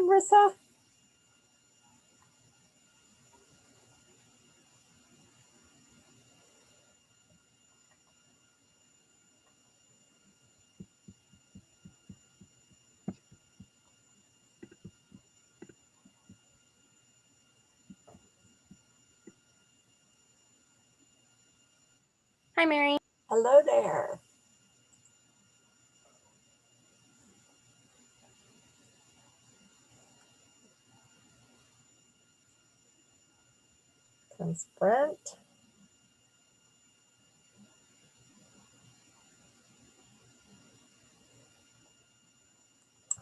Marissa. Hi, Mary. Hello there. Comes Brent.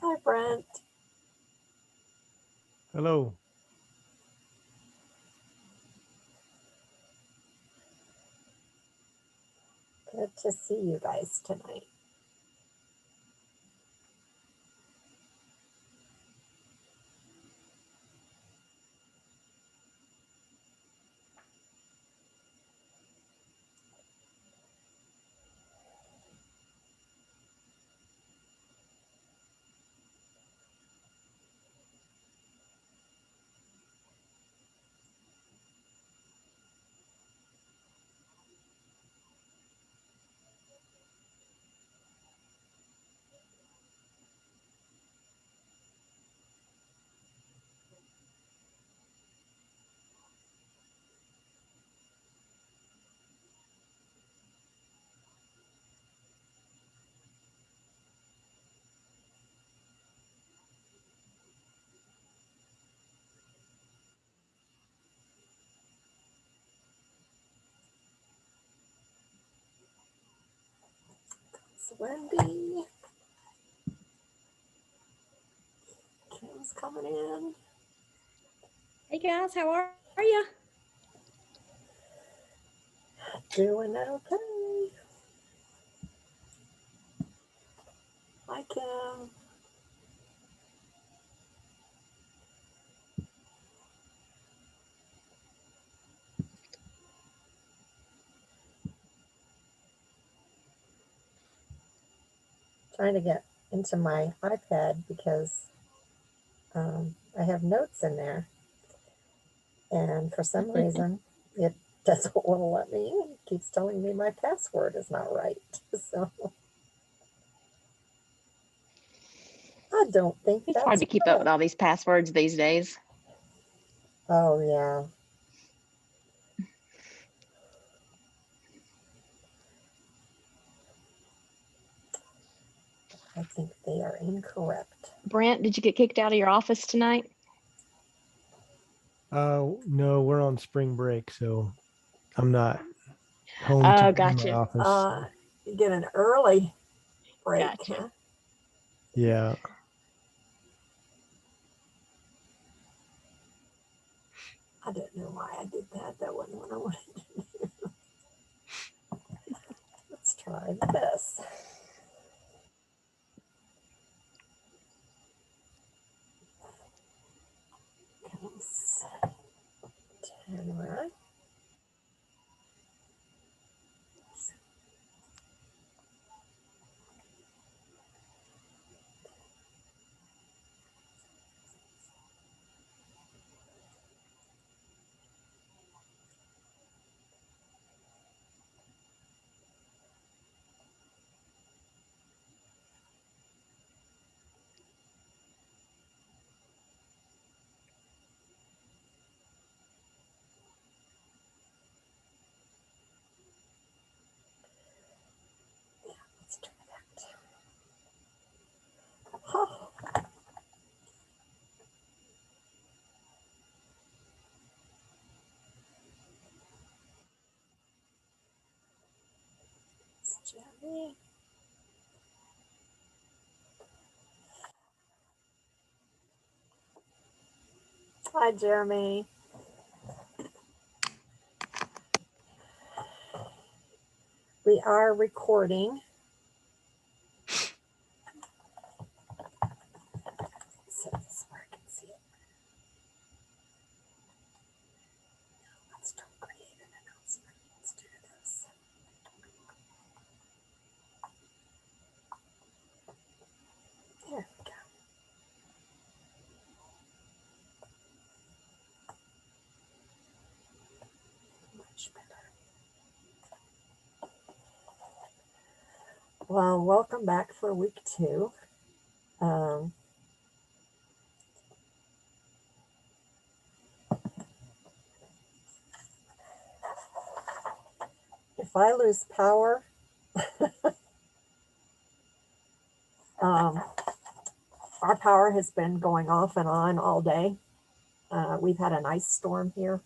Hi, Brent. Hello. Good to see you guys tonight. It's Wendy. Kim's coming in. Hey, guys. How are you? Doing okay. Hi, Kim. Trying to get into my iPad because I have notes in there. And for some reason, it doesn't want to let me in. It keeps telling me my password is not right. So I don't think It's that's hard to keep up with all these passwords these days. Oh, yeah. I think they are incorrect. Brent, did you get kicked out of your office tonight? No, we're on spring break, so I'm not home Oh, to my gotcha. office. You get an early break, Gotcha. huh? Yeah. I don't know why I did that. That wasn't what I wanted to do. Let's try this. Comes Tamara. Yeah, let's try that. Oh. It's Jeremy. Hi, Jeremy. We are recording. So this where I can see it. Let's don't create an announcement. Let's do this. There we go. Much better. Well, welcome back for week 2. If I lose power, our power has been going off and on all day. We've had an ice storm here,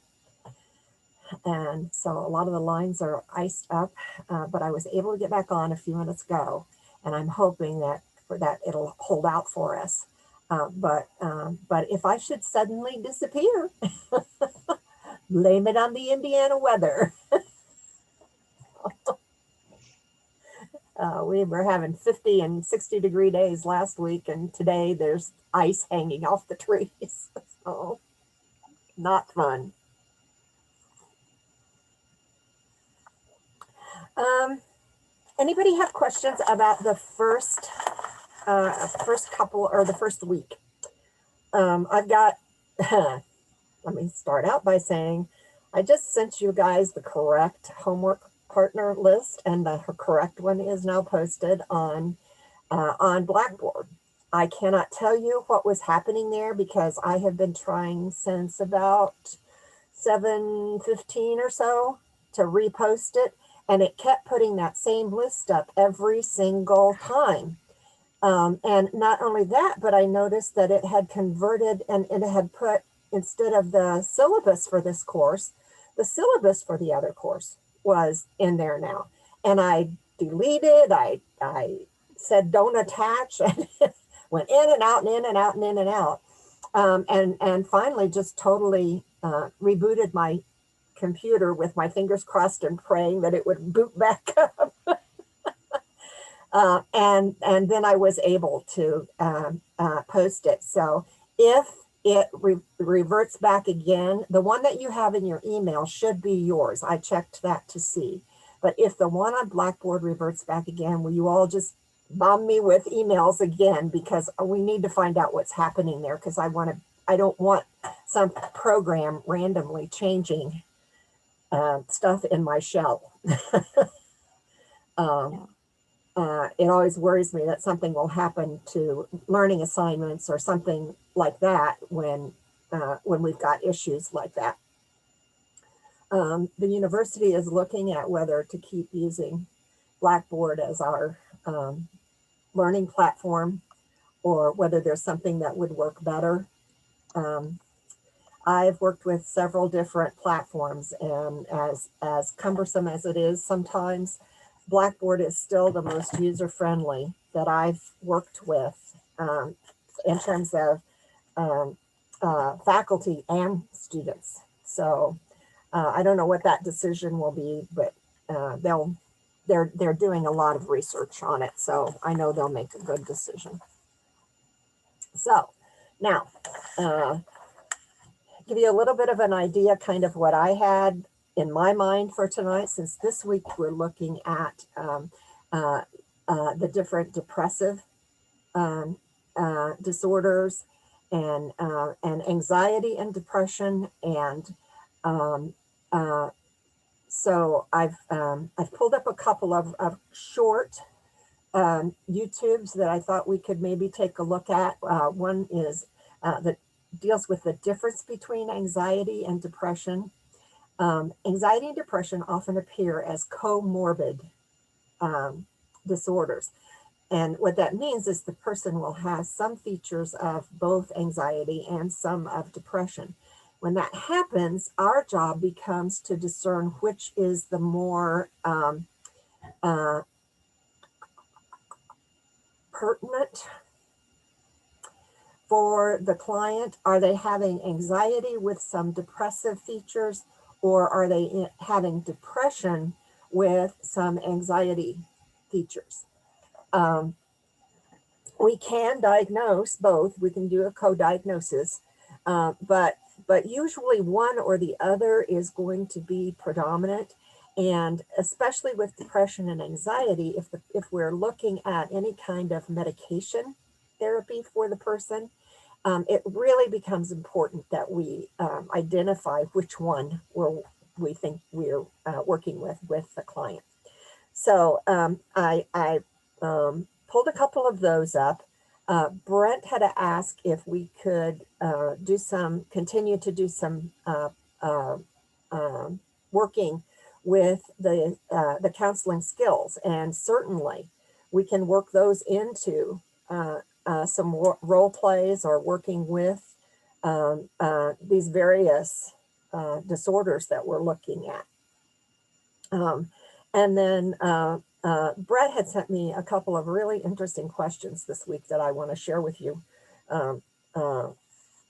and so a lot of the lines are iced up, but I was able to get back on a few minutes ago, and I'm hoping that for that it'll hold out for us. But if I should suddenly disappear, blame it on the Indiana weather. We were having 50 and 60-degree days last week, and today there's ice hanging off the trees. So, not fun. Anybody have questions about the first couple or the first week? I've got, let me start out by saying, I just sent you guys the correct homework partner list, and the correct one is now posted on Blackboard. I cannot tell you what was happening there because I have been trying since about 7:15 or so to repost it, and it kept putting that same list up every single time. And not only that, but I noticed that it had converted and it had put, instead of the syllabus for this course, the syllabus for the other course was in there now. And I deleted, I said don't attach, and went in and out and in and out and in and out. And finally just totally rebooted my computer with my fingers crossed and praying that it would boot back up. And then I was able to post it. So if it reverts back again, the one that you have in your email should be yours. I checked that to see. But if the one on Blackboard reverts back again, will you all just bomb me with emails again, because we need to find out what's happening there, because I don't want some program randomly changing stuff in my shell. It always worries me that something will happen to learning assignments or something like that when we've got issues like that. The university is looking at whether to keep using Blackboard as our learning platform, or whether there's something that would work better. I've worked with several different platforms, and as cumbersome as it is sometimes, Blackboard is still the most user-friendly that I've worked with in terms of faculty and students. So I don't know what that decision will be, but they're doing a lot of research on it. So I know they'll make a good decision. So now, give you a little bit of an idea kind of what I had in my mind for tonight, since this week we're looking at the different depressive disorders and anxiety and depression. And so I've pulled up a couple of short YouTubes that I thought we could maybe take a look at. One is that deals with the difference between anxiety and depression. Anxiety and depression often appear as comorbid disorders. And what that means is the person will have some features of both anxiety and some of depression. When that happens, our job becomes to discern which is the more pertinent for the client. Are they having anxiety with some depressive features, or are they having depression with some anxiety features? We can diagnose both. We can do a co-diagnosis, but usually one or the other is going to be predominant. And especially with depression and anxiety, if we're looking at any kind of medication therapy for the person, it really becomes important that we identify which one we're we think we're working with the client. So I pulled a couple of those up. Brent had asked if we could continue to do some uh, working with the counseling skills, and certainly we can work those into some role plays or working with these various disorders that we're looking at. And then Brett had sent me a couple of really interesting questions this week that I want to share with you um, uh,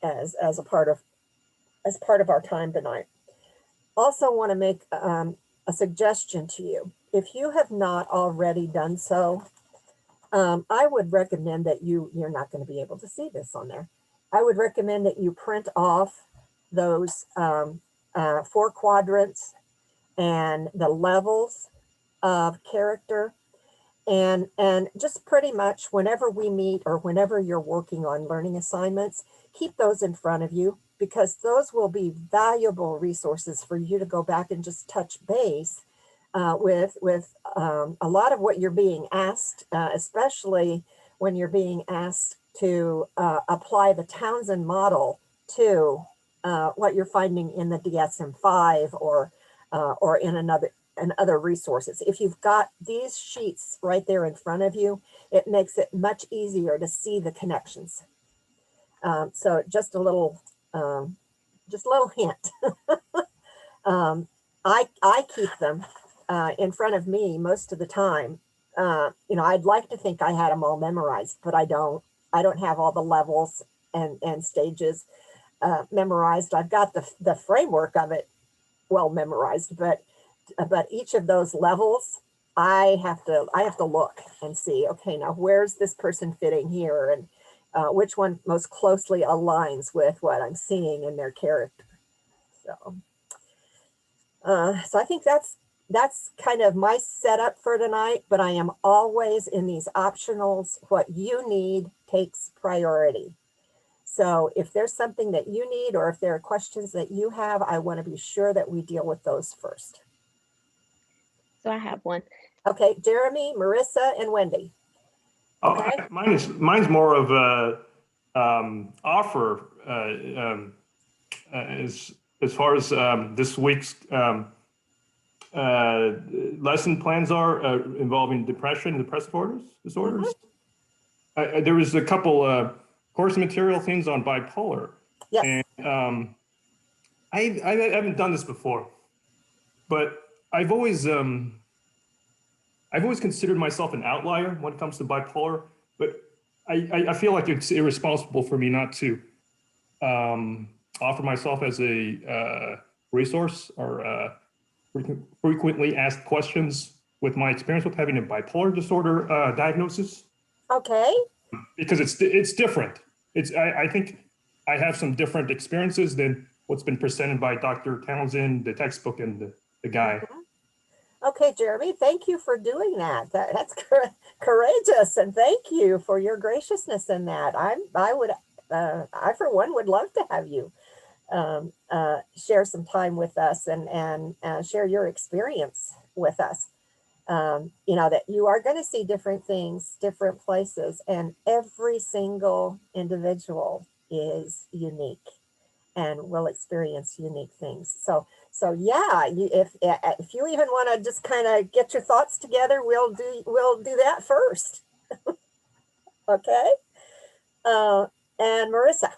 as a part of our time tonight. Also, want to make a suggestion to you. If you have not already done so, I would recommend that you're not going to be able to see this on there. I would recommend that you print off those 4 quadrants and the levels of character, and just pretty much whenever we meet or whenever you're working on learning assignments, keep those in front of you, because those will be valuable resources for you to go back and just touch base with a lot of what you're being asked, especially when you're being asked to apply the Townsend model to what you're finding in the DSM-5 or in other resources. If you've got these sheets right there in front of you, it makes it much easier to see the connections. So just a little hint. I keep them in front of me most of the time. I'd like to think I had them all memorized, but I don't. I don't have all the levels and stages memorized. I've got the framework of it well memorized, but each of those levels, I have to look and see, okay, now where's this person fitting here, and which one most closely aligns with what I'm seeing in their character. So I think that's kind of my setup for tonight, but I am always in these optionals. What you need takes priority. So if there's something that you need, or if there are questions that you have, I want to be sure that we deal with those first. So I have one. Okay, Jeremy, Marissa, and Wendy. Okay. Mine's more of a offer as far as this week's lesson plans are involving depression and depressive disorders. Mm-hmm. There was a couple course material things on bipolar. Yes. And I haven't done this before, but I've always considered myself an outlier when it comes to bipolar, but I feel like it's irresponsible for me not to offer myself as a resource or frequently asked questions with my experience with having a bipolar disorder diagnosis. Okay. Because it's different. I think I have some different experiences than what's been presented by Dr. Townsend, the textbook, and the guy. Mm-hmm. Okay, Jeremy, thank you for doing that. That's courageous, and thank you for your graciousness in that. I for one would love to have you share some time with us and share your experience with us. That you are going to see different things, different places, and every single individual is unique and will experience unique things. So yeah, if you even want to just kind of get your thoughts together, we'll do that first. Okay. And Marissa.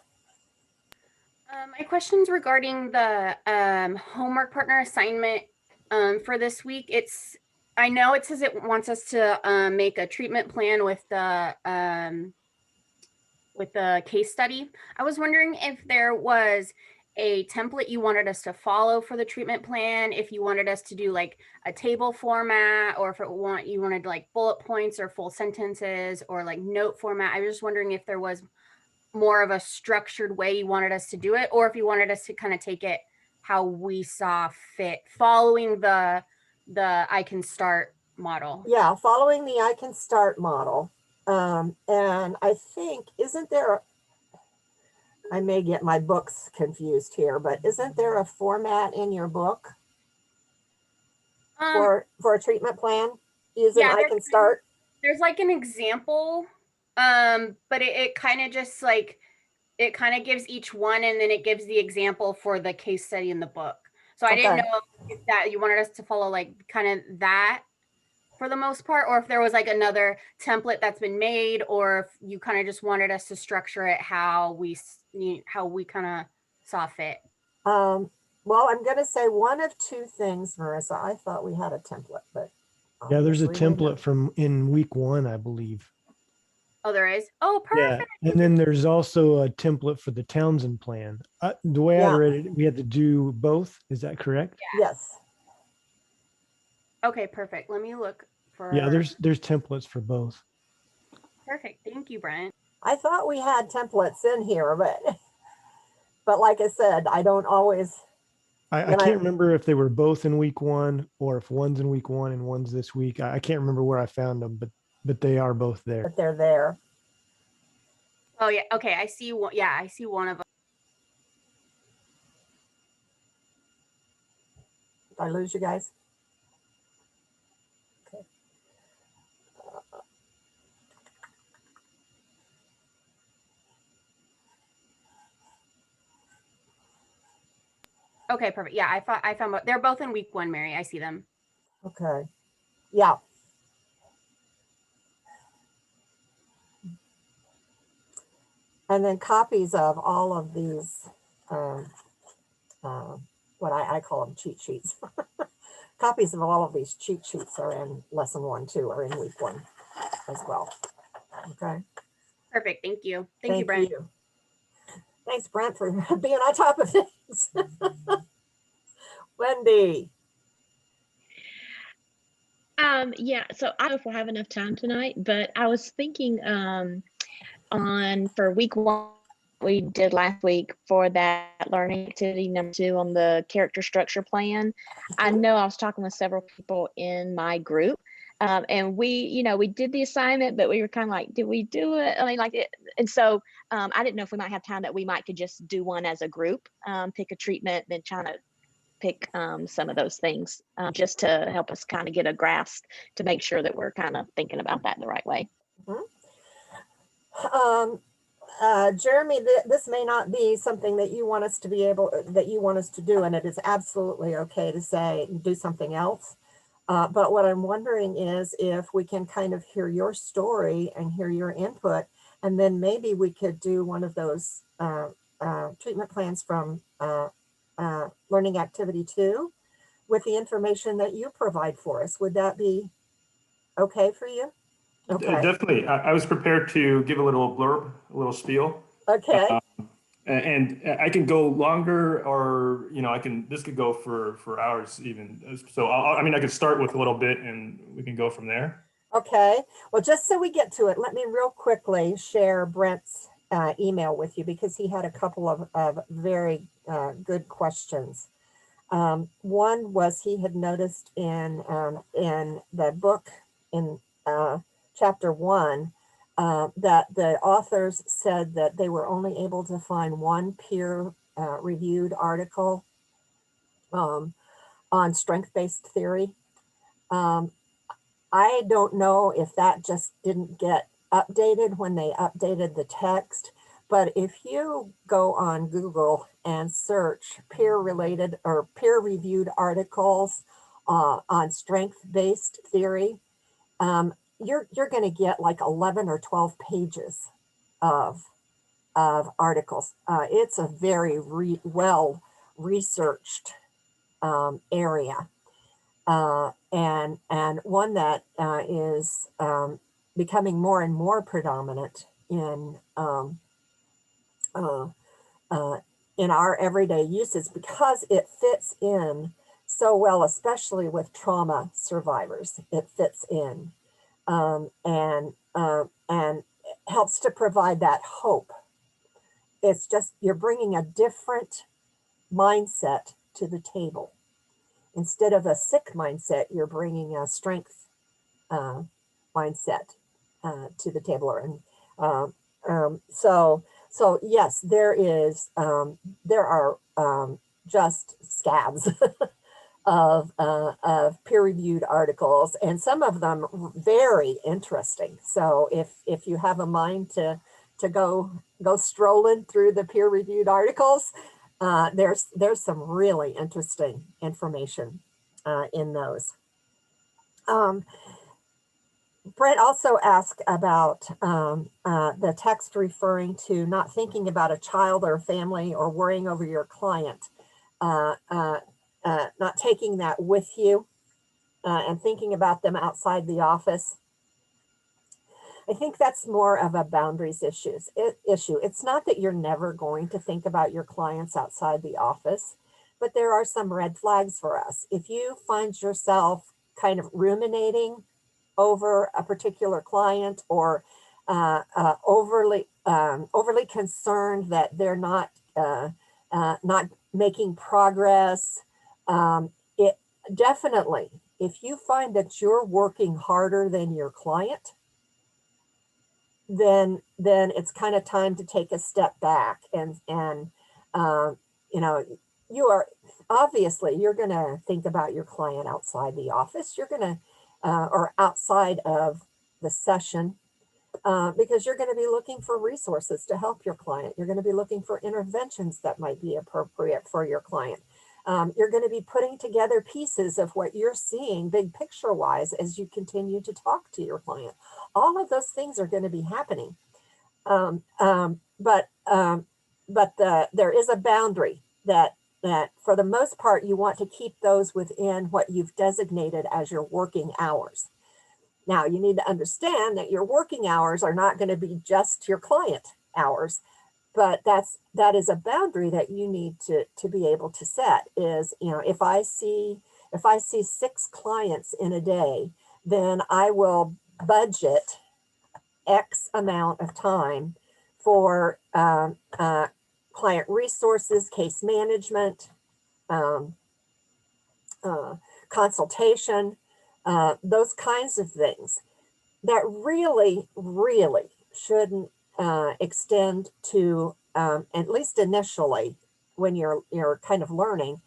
My question's regarding the homework partner assignment for this week. I know it says it wants us to make a treatment plan with the case study. I was wondering if there was a template you wanted us to follow for the treatment plan, if you wanted us to do like a table format, or if you wanted like bullet points or full sentences or like note format. I was just wondering if there was more of a structured way you wanted us to do it, or if you wanted us to kind of take it how we saw fit, following the I Can Start model. Yeah, following the I Can Start model. And I think, I may get my books confused here, but isn't there a format in your book for a treatment plan using yeah, I Can Start? there's like an example, but it kind of just like, it kind of gives each one and then it gives the example for the case study in the book. So I didn't Okay. know if that you wanted us to follow like kind of that for the most part, or if there was like another template that's been made, or if you kind of just wanted us to structure it how we kind of saw fit. Well, I'm going to say one of two things, Marissa. I thought we had a template, but Yeah, there's a obviously we template don't. from in week 1, I believe. Oh, there is. Oh, Yeah, perfect. and then there's also a template for the Townsend plan. The way I Yeah. read it, we had to do both. Is that correct? Yes. Okay, perfect. Let me look for. Yeah, there's templates for both. Perfect. Thank you, Brent. I thought we had templates in here, but like I said, I don't always. I When can't remember if they were both in week 1 or if one's in week 1 and one's this week. I can't remember where I found them, but they are both there. But they're there. Oh yeah. Okay, I see one. Yeah, I see one of them. Did I lose you guys? Okay. Okay, perfect. Yeah, I found they're both in week 1, Mary. I see them. Okay. Yeah. And then copies of all of these, um, what I call them cheat sheets. Copies of all of these cheat sheets are in lesson 1 too, or in week 1 as well. Okay. Perfect. Thank you. Thank you, Brent. Thanks, Brent, for being on top of things. Wendy. Yeah, so I don't know if we'll have enough time tonight, but I was thinking on for week 1 we did last week for that learning activity number 2 on the character structure plan. I know I was talking with several people in my group, and we did the assignment, but we were kind of like, did we do it? I mean, like it, and so I didn't know if we might have time that we might could just do one as a group, pick a treatment, then try to pick some of those things just to help us kind of get a grasp to make sure that we're kind of thinking about that the right way. Jeremy, this may not be something that you want us to do, and it is absolutely okay to say do something else. But what I'm wondering is if we can kind of hear your story and hear your input, and then maybe we could do one of those treatment plans from Learning Activity 2 with the information that you provide for us. Would that be okay for you? Okay. Definitely. I was prepared to give a little blurb, a little spiel. Okay. And I can go longer, or this could go for hours even. So I could start with a little bit and we can go from there. Okay. Well, just so we get to it, let me real quickly share Brent's email with you, because he had a couple of very good questions. One was he had noticed in the book in chapter 1 that the authors said that they were only able to find one peer reviewed article on strength-based theory. I don't know if that just didn't get updated when they updated the text, but if you go on Google and search peer-related or peer-reviewed articles on strength-based theory, you're going to get like 11 or 12 pages of articles. It's a very well researched area. And one that is becoming more and more predominant in our everyday uses, because it fits in so well, especially with trauma survivors. It fits in and helps to provide that hope. It's just you're bringing a different mindset to the table. Instead of a sick mindset, you're bringing a strength mindset to the table. And so yes, there are just scabs of peer-reviewed articles, and some of them very interesting. So if you have a mind to go strolling through the peer-reviewed articles, there's some really interesting information in those. Brett also asked about the text referring to not thinking about a child or a family or worrying over your client, not taking that with you and thinking about them outside the office. I think that's more of a boundaries issue. It's not that you're never going to think about your clients outside the office, but there are some red flags for us. If you find yourself kind of ruminating over a particular client, or overly concerned that they're not making progress, it definitely, if you find that you're working harder than your client, then it's kind of time to take a step back and you know, you are obviously, you're going to think about your client outside the office. You're going to or outside of the session, because you're going to be looking for resources to help your client. You're going to be looking for interventions that might be appropriate for your client. You're going to be putting together pieces of what you're seeing big picture wise as you continue to talk to your client. All of those things are going to be happening. But there is a boundary that for the most part, you want to keep those within what you've designated as your working hours. Now, you need to understand that your working hours are not going to be just your client hours, but that is a boundary that you need to be able to set. Is, you know, if I see 6 clients in a day, then I will budget X amount of time for client resources, case management, consultation, those kinds of things that really, really shouldn't extend to, at least initially, when you're kind of learning,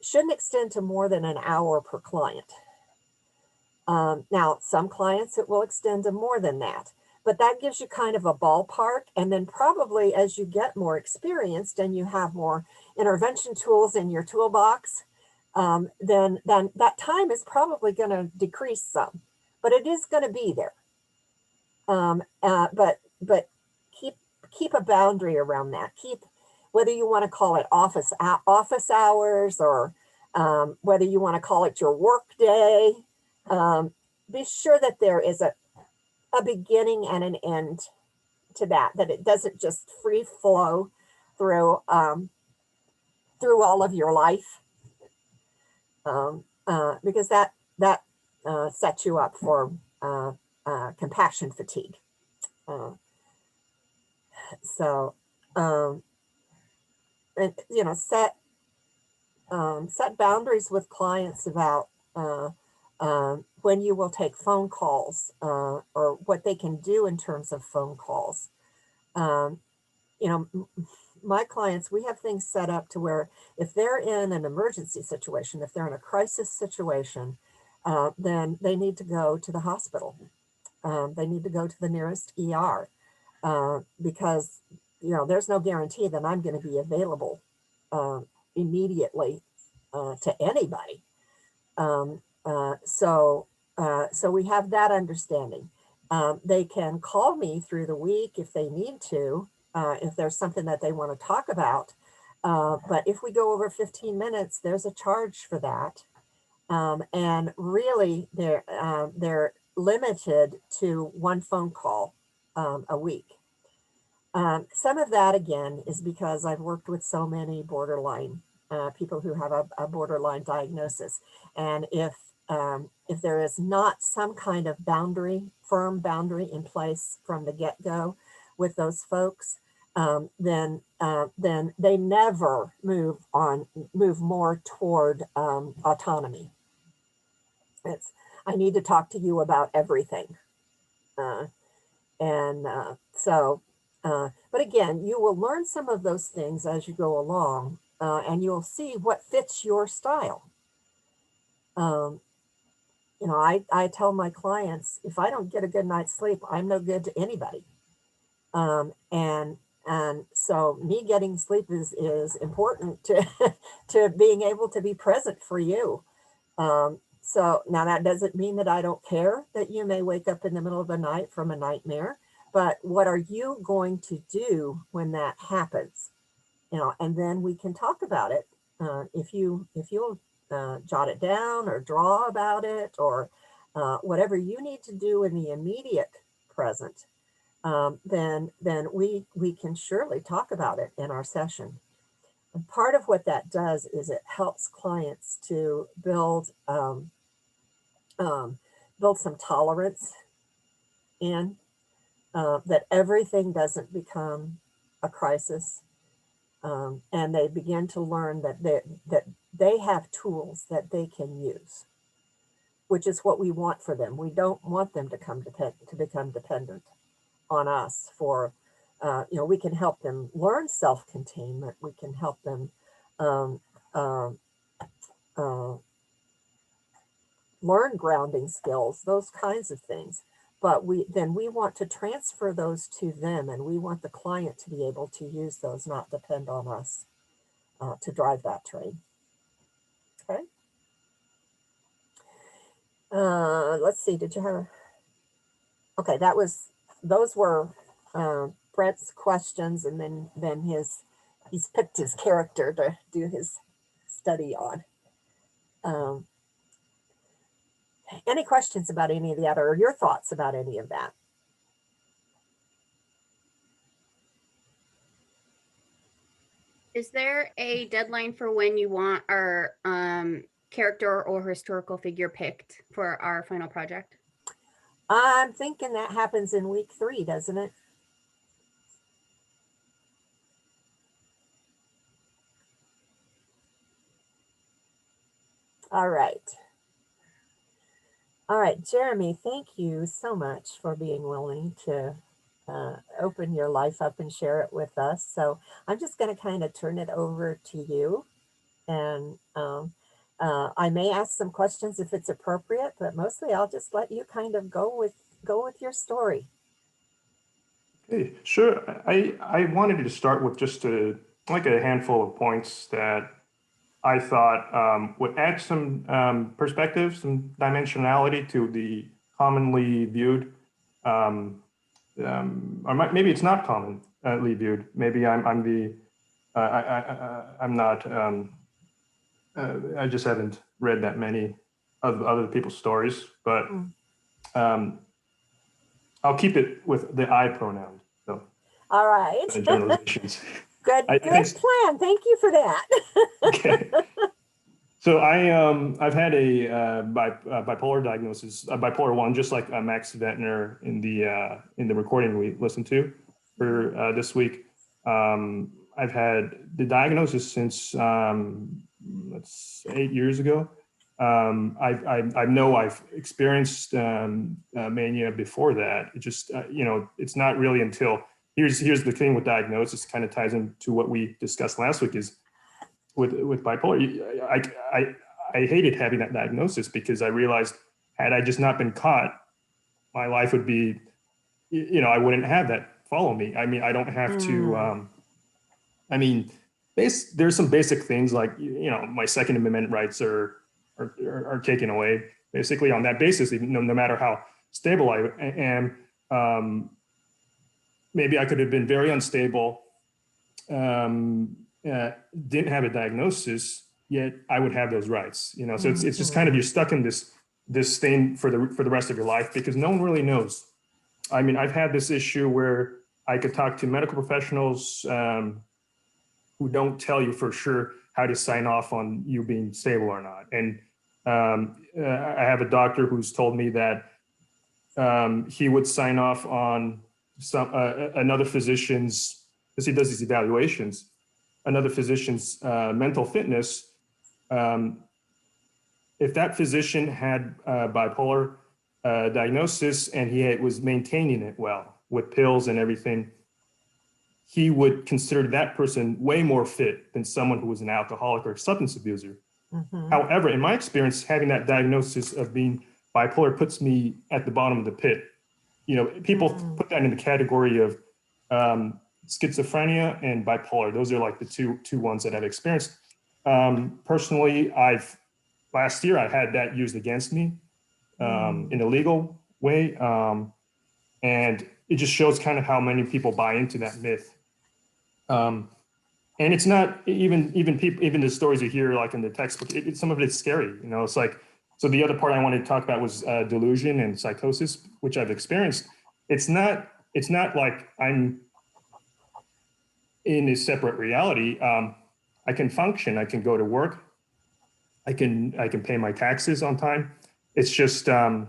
shouldn't extend to more than an hour per client. Now, some clients it will extend to more than that, but that gives you kind of a ballpark. And then probably as you get more experienced and you have more intervention tools in your toolbox, then that time is probably going to decrease some, but it is going to be there. But keep a boundary around that. Keep, whether you want to call it office hours, or whether you want to call it your work day. Be sure that there is a beginning and an end to that it doesn't just free flow through all of your life, because that sets you up for compassion fatigue. So, and, you know, set boundaries with clients about when you will take phone calls, or what they can do in terms of phone calls. You know, my clients, we have things set up to where if they're in an emergency situation, if they're in a crisis situation, then they need to go to the hospital. They need to go to the nearest ER, because, you know, there's no guarantee that I'm going to be available immediately to anybody. So we have that understanding. They can call me through the week if they need to, if there's something that they want to talk about. But if we go over 15 minutes, there's a charge for that. And really, they're limited to 1 phone call a week. Some of that, again, is because I've worked with so many borderline people who have a borderline diagnosis. And if there is not some kind of firm boundary in place from the get-go with those folks, then they never move more toward autonomy. I need to talk to you about everything. But again, you will learn some of those things as you go along, and you'll see what fits your style. um, you know, I tell my clients, if I don't get a good night's sleep, I'm no good to anybody. And so me getting sleep is important to to being able to be present for you. So now that doesn't mean that I don't care that you may wake up in the middle of the night from a nightmare, but what are you going to do when that happens? You know, and then we can talk about it. If you'll jot it down or draw about it or whatever you need to do in the immediate present, then we can surely talk about it in our session. And part of what that does is it helps clients to build some tolerance in that everything doesn't become a crisis, and they begin to learn that they have tools that they can use, which is what we want for them. We don't want them to become dependent on us for, you know, we can help them learn self-containment. We can help them um, uh, uh, learn grounding skills, those kinds of things. But we want to transfer those to them, and we want the client to be able to use those, not depend on us to drive that train. Okay. Let's see. Did you have a? Okay, those were Brett's questions, and then he's picked his character to do his study on. Any questions about any of the other, or your thoughts about any of that? Is there a deadline for when you want our character or historical figure picked for our final project? I'm thinking that happens in week 3, doesn't it? All right. All right, Jeremy, thank you so much for being willing to open your life up and share it with us. So I'm just going to kind of turn it over to you. And I may ask some questions if it's appropriate, but mostly I'll just let you kind of go with your story. Okay, sure. I wanted to start with just a handful of points that I thought would add some perspective, some dimensionality to the commonly viewed, maybe it's not commonly viewed. Maybe I'm not. I just haven't read that many of other people's stories, but I'll keep it with the I pronoun. So, all right. Generalizations. Good plan. Thank you for that. Okay. So I've had a bipolar diagnosis, bipolar 1, just like Max Ventner in the recording we listened to for this week. I've had the diagnosis since that's 8 years ago. I know I've experienced mania before that. It just it's not really until here's the thing with diagnosis, kind of ties into what we discussed last week, is with bipolar. I hated having that diagnosis because I realized had I just not been caught, my life would be, I wouldn't have that follow me. I mean, I don't have to. There's some basic things like my Second Amendment rights are taken away basically on that basis. Even no matter how stable I am, maybe I could have been very unstable. Didn't have a diagnosis, yet I would have those rights. So it's just kind of, you're stuck in this thing for the rest of your life because no one really knows. I mean, I've had this issue where I could talk to medical professionals who don't tell you for sure how to sign off on you being stable or not. And I have a doctor who's told me that he would sign off on another physician's, because he does these evaluations, another physician's mental fitness. If that physician had bipolar diagnosis and he was maintaining it well with pills and everything, he would consider that person way more fit than someone who was an alcoholic or substance abuser. Mhm. However, in my experience, having that diagnosis of being bipolar puts me at the bottom of the pit. You know, people put that in the category of schizophrenia and bipolar. Those are like the two ones that I've experienced. Personally, last year I had that used against me in a legal way, and it just shows kind of how many people buy into that myth. And it's not even people, even the stories you hear like in the textbook, some of it's scary, you know. It's like, so the other part I wanted to talk about was delusion and psychosis, which I've experienced. It's not like I'm in a separate reality. I can function, I can go to work, I can pay my taxes on time. It's just and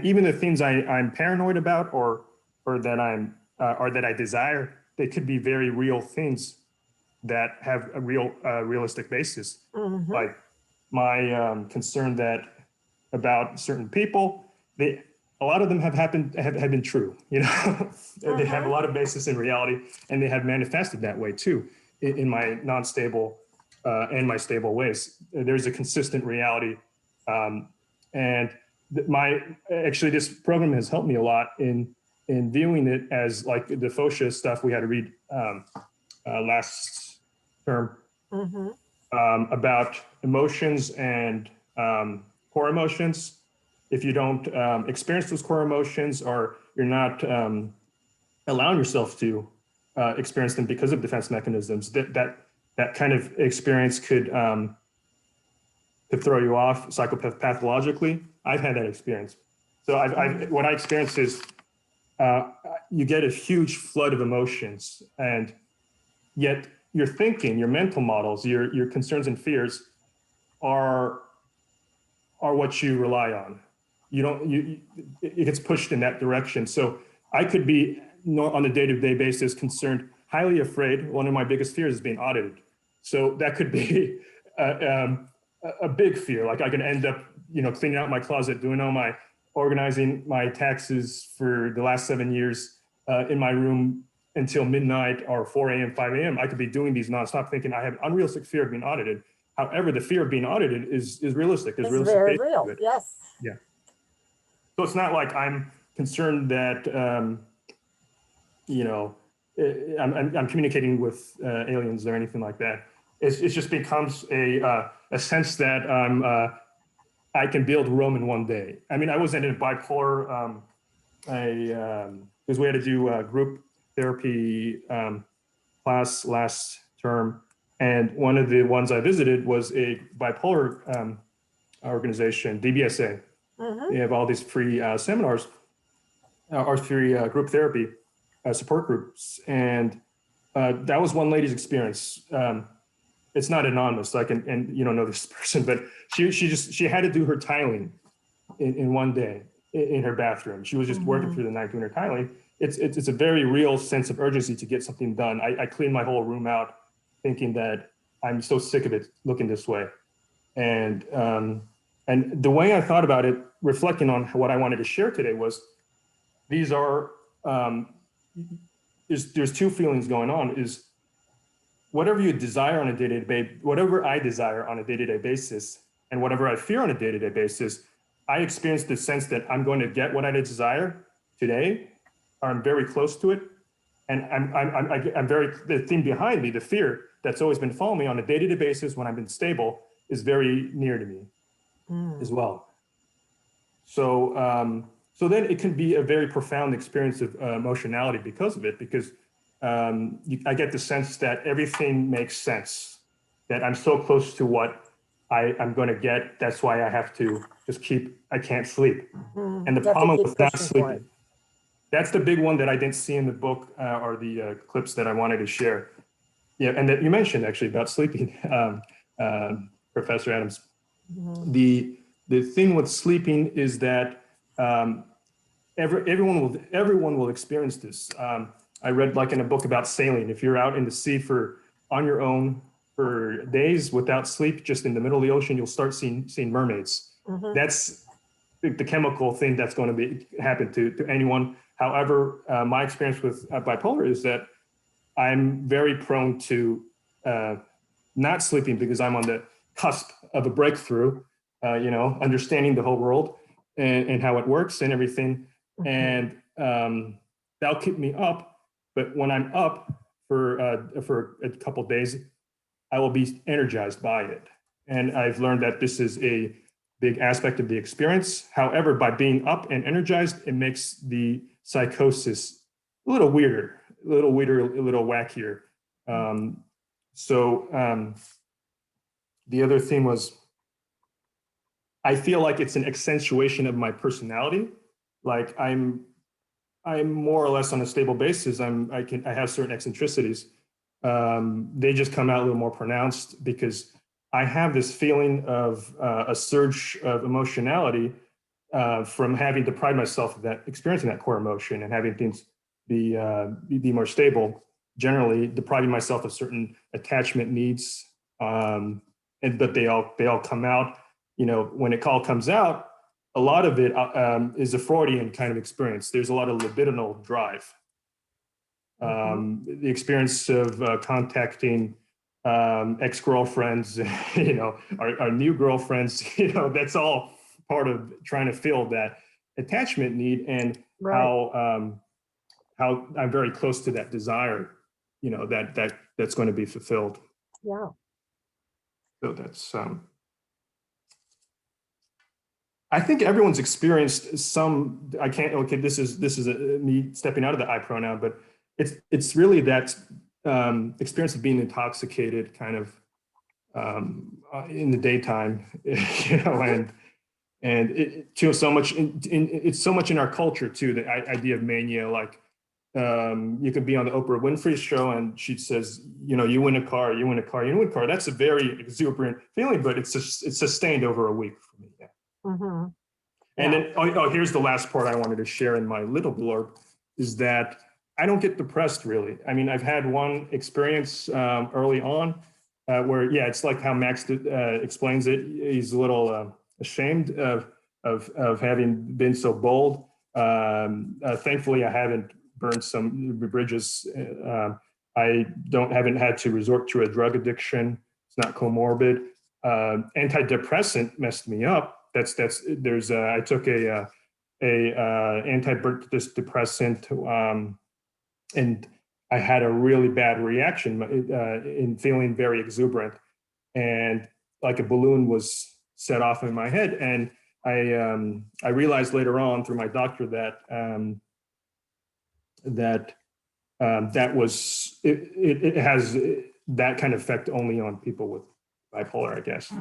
even the things I'm paranoid about or that I desire, they could be very real things that have a realistic basis. Mhm. Like my concern that about certain people, a lot of them have been true. You know, they have a lot of basis in reality, and they have manifested that way too in my non-stable and my stable ways. There's a consistent reality, and actually this program has helped me a lot in viewing it as like the Fosha stuff we had to read last term Mhm. about emotions and core emotions. If you don't experience those core emotions, or you're not allowing yourself to experience them because of defense mechanisms, that kind of experience could throw you off pathologically. I've had that experience. So what I experienced is you get a huge flood of emotions, and yet your thinking, your mental models, your concerns and fears are what you rely on. It gets pushed in that direction. So I could be on a day-to-day basis concerned, highly afraid. One of my biggest fears is being audited. So that could be a big fear. Like I could end up, cleaning out my closet, doing all my organizing my taxes for the last 7 years in my room until midnight or 4 a.m., 5 a.m. I could be doing these nonstop thinking I have an unrealistic fear of being audited. However, the fear of being audited is realistic. It's very real. Yes. Yeah. So it's not like I'm concerned that, I'm communicating with aliens or anything like that. It just becomes a sense that I can build Rome in one day. I mean, I was in a bipolar, because we had to do a group therapy class last term. And one of the ones I visited was a bipolar organization, DBSA. Mhm. They have all these free seminars or free group therapy support groups. And that was one lady's experience. It's not anonymous, and you don't know this person, but she had to do her tiling in one day in her bathroom. She was just working through the night doing her tiling. It's a very real sense of urgency to get something done. I cleaned my whole room out thinking that I'm so sick of it looking this way. And the way I thought about it, reflecting on what I wanted to share today, was these are, there's two feelings going on. Is whatever you desire on a day-to-day, whatever I desire on a day-to-day basis, and whatever I fear on a day-to-day basis, I experience the sense that I'm going to get what I desire today, or I'm very close to it. And I'm very, the thing behind me, the fear that's always been following me on a day-to-day basis when I've been stable, is very near to me as well. So, so then it can be a very profound experience of emotionality because of it, because I get the sense that everything makes sense, that I'm so close to what I'm going to get. That's why I have to just I can't sleep. And the You have to problem keep with not pushing for it. sleeping, that's the big one that I didn't see in the book or the clips that I wanted to share. Yeah, and that you mentioned actually about sleeping, Professor Adams. The thing with sleeping is that everyone will experience this. I read like in a book about sailing. If you're out in the sea on your own for days without sleep, just in the middle of the ocean, you'll start seeing mermaids. That's the chemical thing that's going to happen to anyone. However, my experience with bipolar is that I'm very prone to not sleeping because I'm on the cusp of a breakthrough, understanding the whole world and how it works and everything. And that'll keep me up. But when I'm up for a couple of days, I will be energized by it. And I've learned that this is a big aspect of the experience. However, by being up and energized, it makes the psychosis a little weirder, a little wackier. The other thing was, I feel like it's an accentuation of my personality. Like I'm more or less on a stable basis. I have certain eccentricities. They just come out a little more pronounced because I have this feeling of a surge of emotionality from having deprived myself of that, experiencing that core emotion and having things be more stable. Generally, depriving myself of certain attachment needs, but they all come out. When it all comes out, a lot of it is a Freudian kind of experience. There's a lot of libidinal drive. The experience of contacting ex-girlfriends, our new girlfriends, that's all part of trying to fill that attachment need, and how I'm very close to that desire, that's going to be fulfilled. Yeah. So that's I think everyone's experienced some. This is me stepping out of the I pronoun, but it's really that experience of being intoxicated, kind of in the daytime, and it's so much in our culture too. The idea of mania, like you could be on the Oprah Winfrey show and she says, you win a car, you win a car, you win a car. That's a very exuberant feeling, but it's sustained over a week for me. Yeah. And then, here's the last part I wanted to share in my little blurb, is that I don't get depressed really. I mean, I've had one experience early on where, it's like how Max explains it. He's a little ashamed of having been so bold. Thankfully, I haven't burned some bridges. I haven't had to resort to a drug addiction. It's not comorbid. Antidepressant messed me up. I took a antidepressant and I had a really bad reaction in feeling very exuberant, and like a balloon was set off in my head. And I realized later on through my doctor that was it has that kind of effect only on people with bipolar, I guess.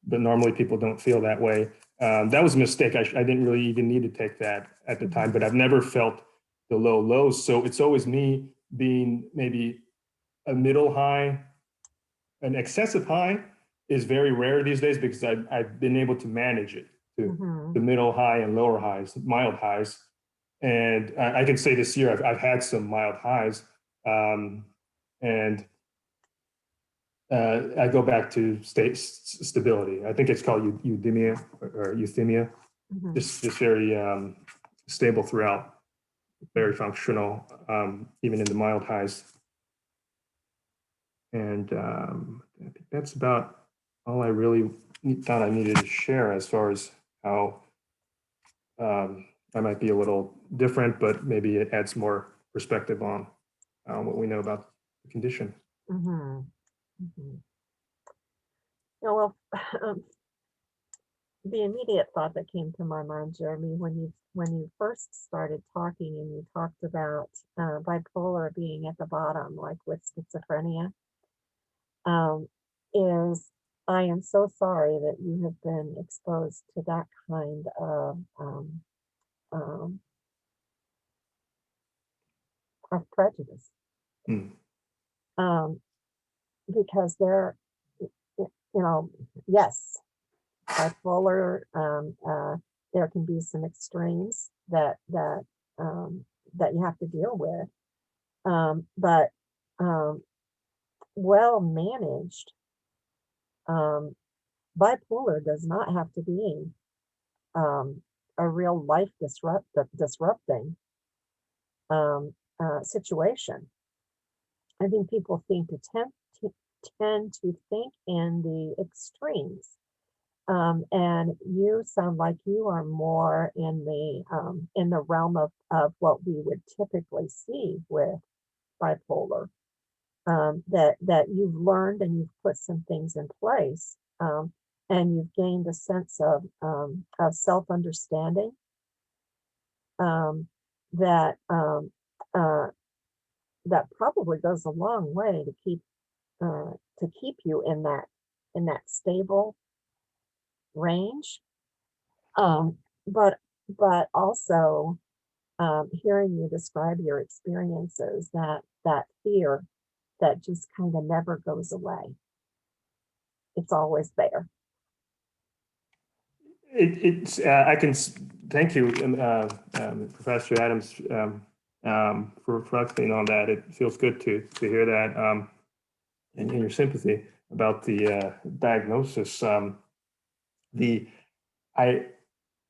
But normally people don't feel that way. That was a mistake. I didn't really even need to take that at the time, but I've never felt the low lows. So it's always me being maybe a middle high. An excessive high is very rare these days because I've been able to manage it to the middle high and lower highs, mild highs. And I can say this year I've had some mild highs, and I go back to stability. I think it's called euthymia or euthymia. Just very stable throughout, very functional, even in the mild highs. And I think that's about all I really thought I needed to share as far as how I might be a little different, but maybe it adds more perspective on what we know about the condition. Well, the immediate thought that came to my mind, Jeremy, when you first started talking and you talked about bipolar being at the bottom, like with schizophrenia, is I am so sorry that you have been exposed to that kind of prejudice. Because yes, bipolar, there can be some extremes that you have to deal with, but well managed, bipolar does not have to be a real life disrupting situation. I think people tend to think in the extremes. And you sound like you are more in the realm of what we would typically see with bipolar. That you've learned and you've put some things in place, and you've gained a sense of self-understanding, that uh, that probably goes a long way to keep you in that stable range. But also, hearing you describe your experiences, that fear that just kind of never goes away. It's always there. I can thank you, Professor Adams, for reflecting on that. It feels good to hear that, and your sympathy about the diagnosis. The I,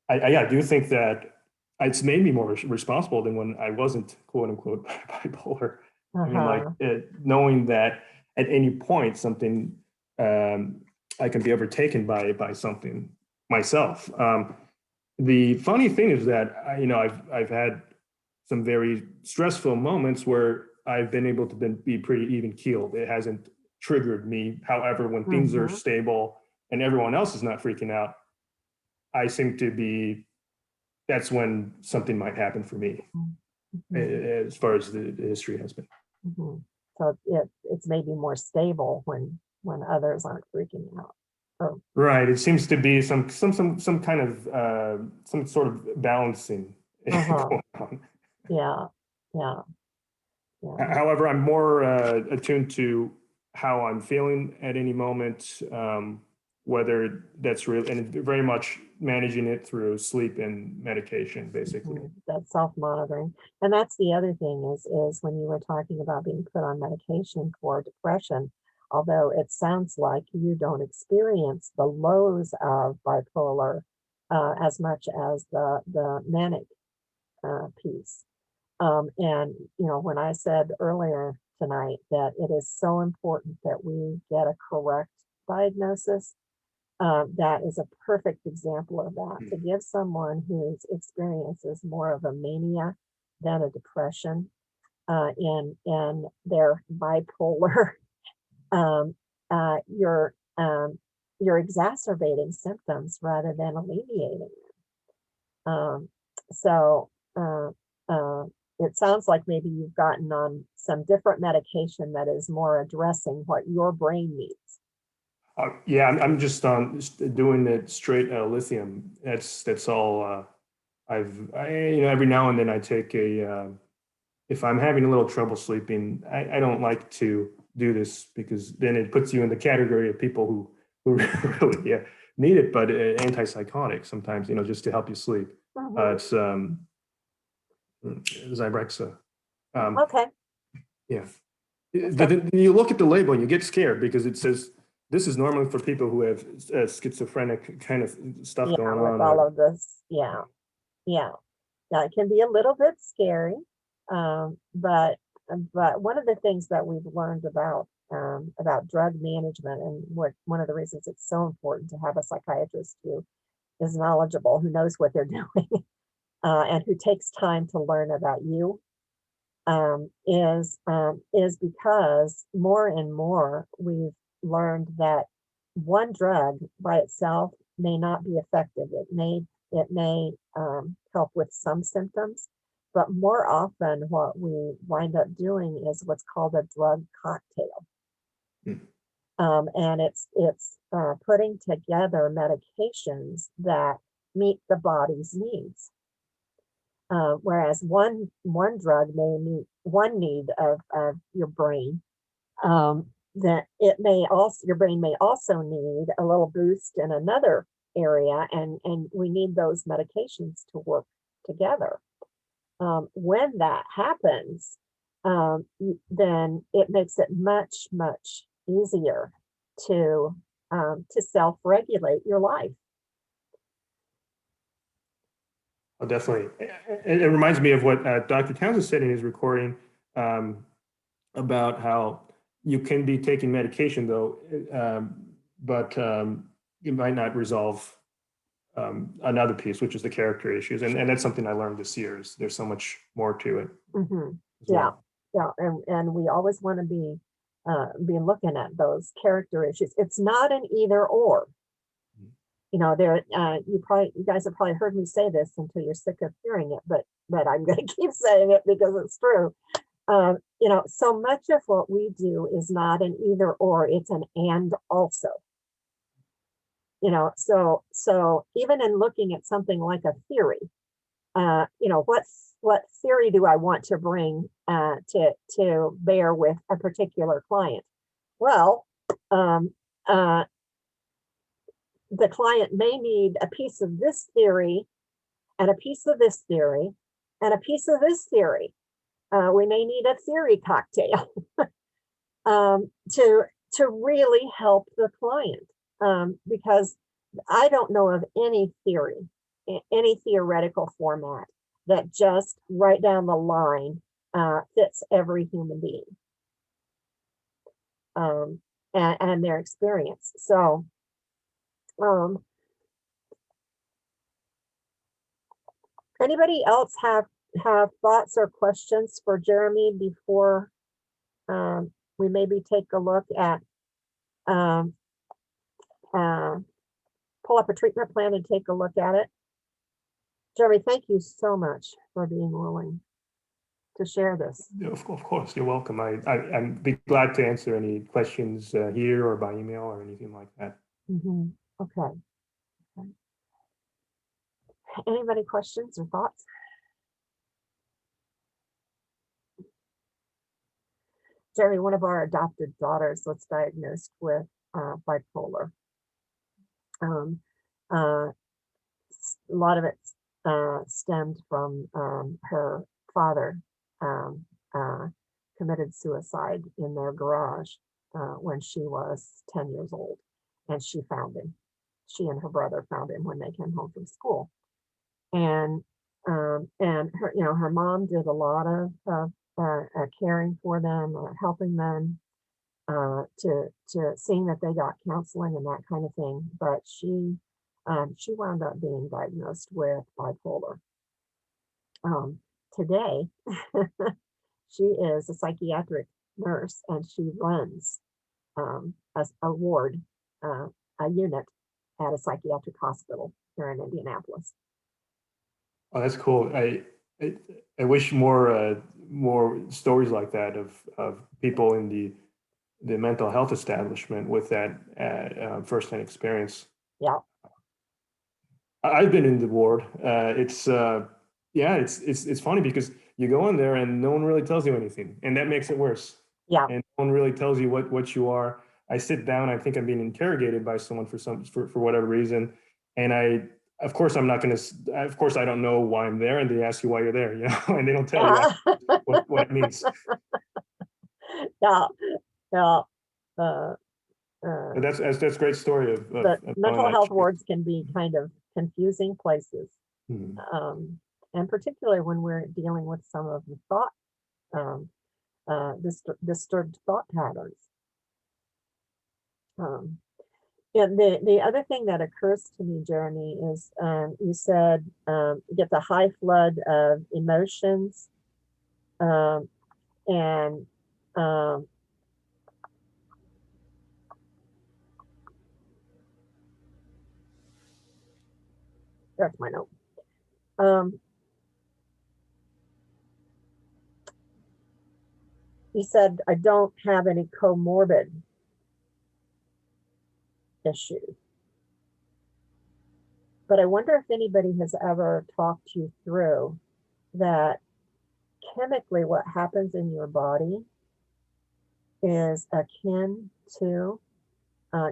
I do think that it's made me more responsible than when I wasn't quote unquote bipolar. I mean, like Uh-huh. knowing that at any point something I can be overtaken by something myself. The funny thing is that I've had some very stressful moments where I've been able to be pretty even keeled. It hasn't triggered me. However, when things are Mm-hmm. stable and everyone else is not freaking out, I seem to be. That's when something might happen for me, Mm-hmm. as far as the history has been. Mm-hmm. So it's maybe more stable when others aren't freaking out. Oh, Right. It seems to be some kind of some sort of balancing uh-huh. going on. Yeah. Yeah. Yeah. However, I'm more attuned to how I'm feeling at any moment, whether that's real, and very much managing it through sleep and medication, basically. That self-monitoring. And that's the other thing is when you were talking about being put on medication for depression, although it sounds like you don't experience the lows of bipolar as much as the manic piece. And when I said earlier tonight that it is so important that we get a correct diagnosis, that is a perfect example of that. To give someone whose experience is more of a mania than a depression, in their bipolar, um, uh, you're um, you're exacerbating symptoms rather than alleviating. Um, so uh, uh, it sounds like maybe you've gotten on some different medication that is more addressing what your brain needs. Yeah, I'm just doing it straight lithium. That's all. Every now and then I take if I'm having a little trouble sleeping, I don't like to do this because then it puts you in the category of people who really need it, but antipsychotic sometimes, just to help you sleep. Mhm. It's Zyprexa. Okay. Yeah. Okay. You look at the label and you get scared because it says this is normally for people who have schizophrenic kind of stuff Yeah, going with on. all of this. Yeah. Yeah. Yeah, it can be a little bit scary, but one of the things that we've learned about drug management, and what one of the reasons it's so important to have a psychiatrist who is knowledgeable, who knows what they're doing, and who takes time to learn about you, is because more and more we've learned that one drug by itself may not be effective. It may help with some symptoms, but more often what we wind up doing is what's called a drug cocktail. Hmm. And it's putting together medications that meet the body's needs. Whereas one drug may meet one need of your brain, that it may also your brain may also need a little boost in another area, and we need those medications to work together. When that happens, then it makes it much easier to self-regulate your life. Oh, definitely. It reminds me of what Dr. Townsend said in his recording, about how you can be taking medication though, but it might not resolve another piece, which is the character issues. And that's something I learned this year is there's so much more to it. Mhm. as Yeah. well. Yeah, and we always want to be looking at those character issues. It's not an either or. Mhm. You know, you guys have probably heard me say this until you're sick of hearing it, but I'm going to keep saying it because it's true. You know, so much of what we do is not an either or, it's an and also. You know, so even in looking at something like a theory, you know, what theory do I want to bring to bear with a particular client? Well, um, uh, the client may need a piece of this theory and a piece of this theory and a piece of this theory. We may need a theory cocktail to really help the client, because I don't know of any theory, any theoretical format that just right down the line fits every human being and their experience. So, anybody else have thoughts or questions for Jeremy before we maybe take a look at um, pull up a treatment plan and take a look at it? Jeremy, thank you so much for being willing to share this. Yeah, of course, you're welcome. I'd be glad to answer any questions here or by email or anything like that. Mhm. Okay. Anybody questions or thoughts? Jerry, one of our adopted daughters was diagnosed with bipolar. Um, uh, a lot of it stemmed from her father committed suicide in their garage when she was 10 years old, and she found him. She and her brother found him when they came home from school, and her, you know, her mom did a lot of caring for them, helping them, to seeing that they got counseling and that kind of thing. But she wound up being diagnosed with bipolar. Today, she is a psychiatric nurse and she runs a ward, a unit at a psychiatric hospital here in Indianapolis. Oh, that's cool. I wish more stories like that of people in the mental health establishment with that firsthand experience. Yeah. I've been in the ward. It's funny because you go in there and no one really tells you anything, and that makes it worse. Yeah. And no one really tells you what you are. I sit down. I think I'm being interrogated by someone for whatever reason, and of course I'm not going to. Of course I don't know why I'm there, and they ask you why you're there, and they don't tell you what it means. Yeah. Yeah. But that's a great story of But of mental that health experience. wards can be kind of confusing places, Hmm. and particularly when we're dealing with some of the thought, disturbed thought patterns. And the other thing that occurs to me, Jeremy, is you said you get the high flood of emotions, and that's my note. You said I don't have any comorbid issues, but I wonder if anybody has ever talked you through that chemically what happens in your body is akin to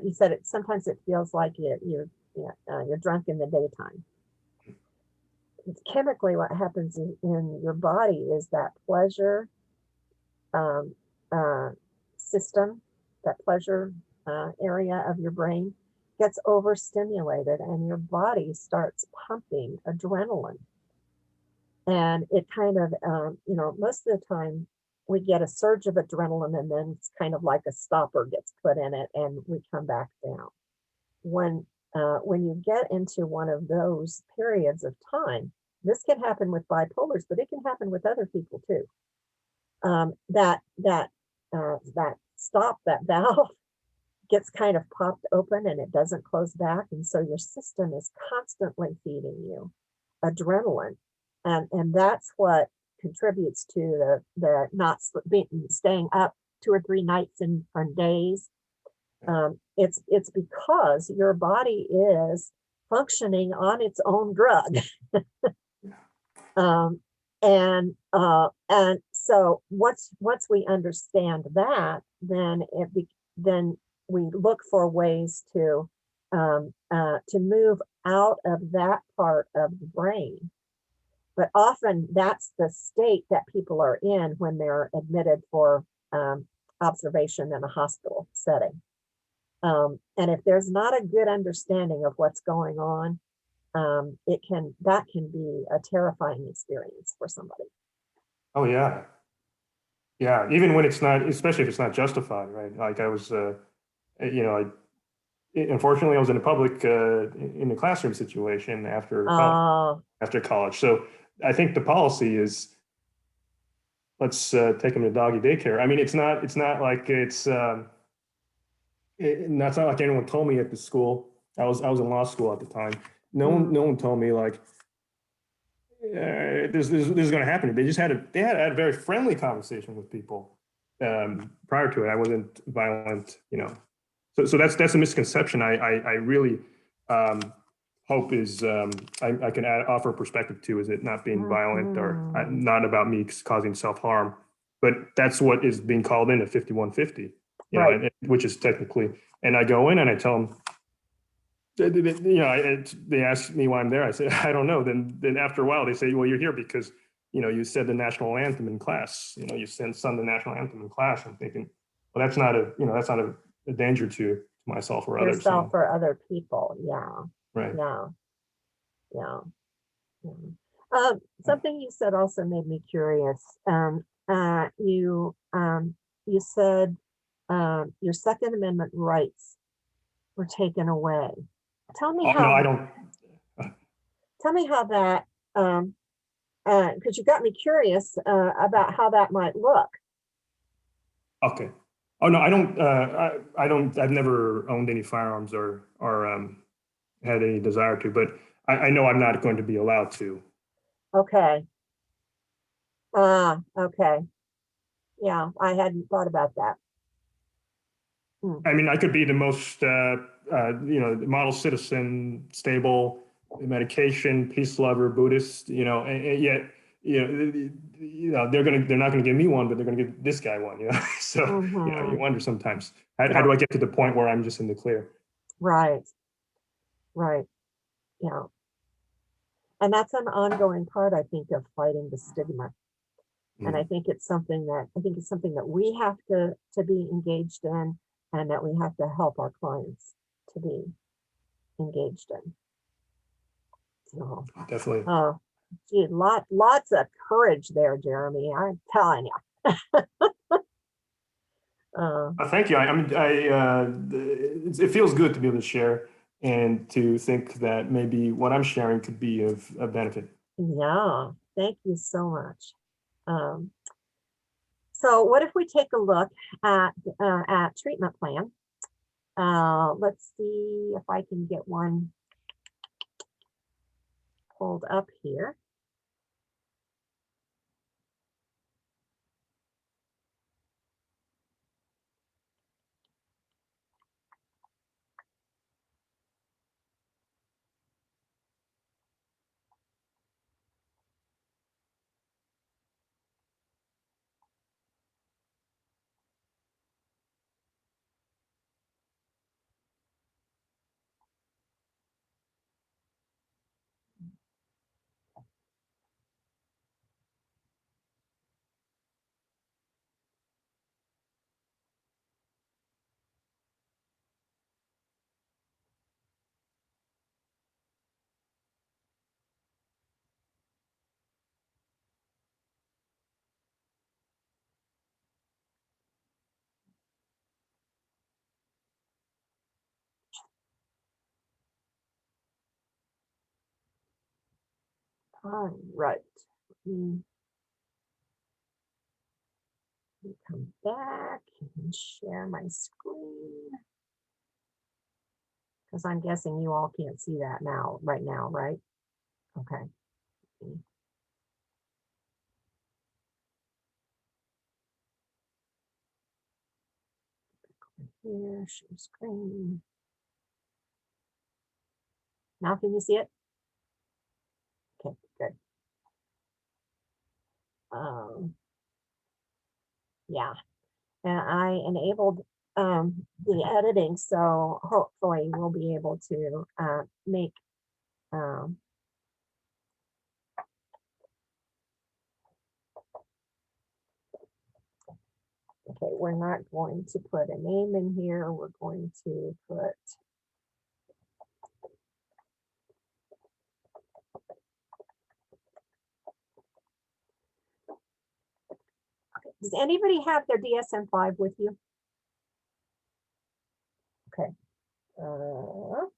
you said it sometimes it feels like you're drunk in the daytime. Chemically what happens in your body is that pleasure um, uh, system, that pleasure area of your brain gets overstimulated and your body starts pumping adrenaline. And it kind of, most of the time, we get a surge of adrenaline, and then it's kind of like a stopper gets put in it, and we come back down. When you get into one of those periods of time, this can happen with bipolars, but it can happen with other people too. That stop, that valve gets kind of popped open and it doesn't close back, and so your system is constantly feeding you adrenaline, and that's what contributes to the not staying up 2 or 3 nights on days. It's because your body is functioning on its own drug. And so once we understand that, then then we look for ways to move out of that part of the brain. But often that's the state that people are in when they're admitted for observation in a hospital setting. And if there's not a good understanding of what's going on, that can be a terrifying experience for somebody. Oh yeah. Yeah. Even when it's not, especially if it's not justified, right? Like I was, unfortunately I was in a public, in a classroom situation after college. So I think the policy is, let's take them to doggy daycare. I mean, it's not like that's not like anyone told me at the school. I was in law school at the time. No one told me like this is going to happen. They just had a very friendly conversation with people prior to it. I wasn't violent, So that's a misconception. I really hope is I can offer a perspective to, is it not being violent or not about me causing self-harm, but that's what is being called in at 5150, Right. which is technically. And I go in and I tell them, they ask me why I'm there. I say, I don't know. Then after a while they say, well, you're here because, you said the national anthem in class, you sung the national anthem in class. I'm thinking, well, that's not a danger to myself or others. Yourself or other people. Yeah. Right. Yeah. Something you said also made me curious. You said your Second Amendment rights were taken away. Tell me how. No, I don't. Tell me how that, because you got me curious about how that might look. Okay. Oh no, I don't. I don't. I've never owned any firearms or had any desire to, but I know I'm not going to be allowed to. Okay. Okay. Yeah, I hadn't thought about that. I mean, I could be the most, model citizen, stable, medication, peace lover, Buddhist, and yet, they're not gonna give me one, but they're gonna give this guy one, So, you wonder sometimes, how do I get to the point where I'm just in the clear? Right. Yeah. And that's an ongoing part, I think, of fighting the stigma. And I think it's something that we have to be engaged in, and that we have to help our clients to be engaged in. So, Definitely. gee, lots of courage there, Jeremy. I'm telling you. Thank you. It feels good to be able to share and to think that maybe what I'm sharing could be of benefit. Yeah, thank you so much. So what if we take a look at treatment plan? Let's see if I can get one pulled up here. All right. Let me come back and share my screen. Because I'm guessing you all can't see that now, right now, right? Okay. Here, share screen. Now can you see it? Okay, good. Yeah, and I enabled the editing, so hopefully we'll be able to make okay, we're not going to put a name in here. We're going to put does anybody have their DSM-5 with you? Okay. There we go.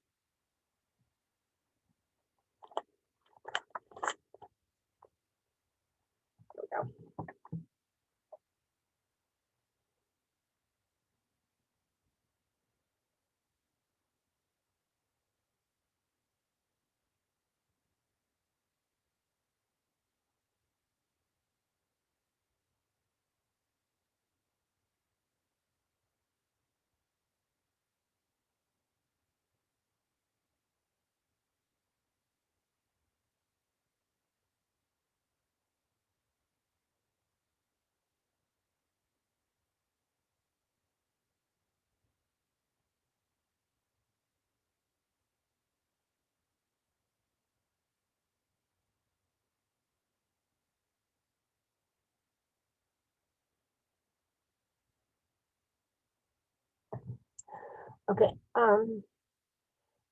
Okay. In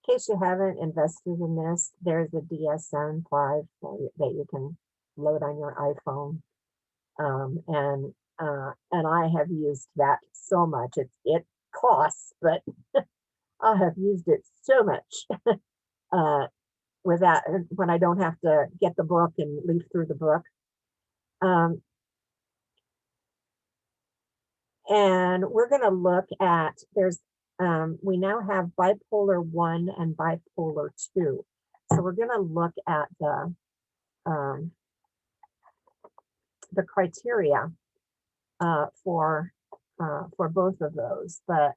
case you haven't invested in this, there's a DSM-5 that you can load on your iPhone. And I have used that so much. It costs, but I have used it so much with that when I don't have to get the book and leaf through the book. And we're going to look at we now have bipolar 1 and bipolar 2. So we're going to look at the criteria for both of those. But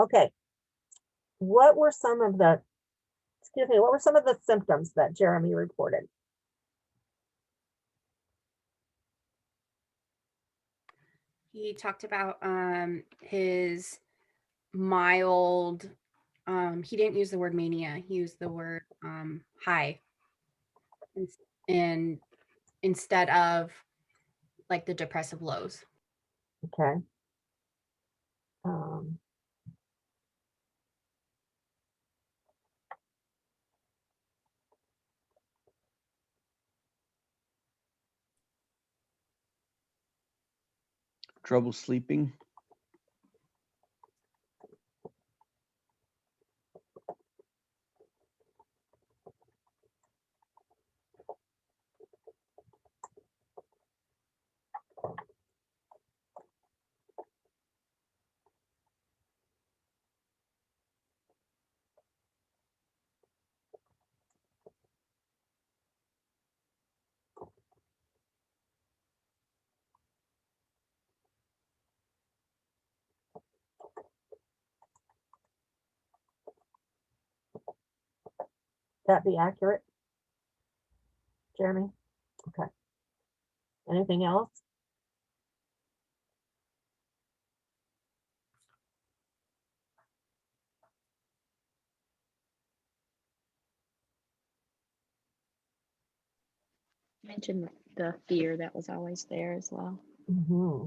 okay, what were some of the symptoms that Jeremy reported? He talked about his mild, he didn't use the word mania, he used the word high. And instead of like the depressive lows. Okay. Trouble sleeping. That be accurate, Jeremy? Okay. Anything else? Mentioned the fear that was always there as well. Mm-hmm.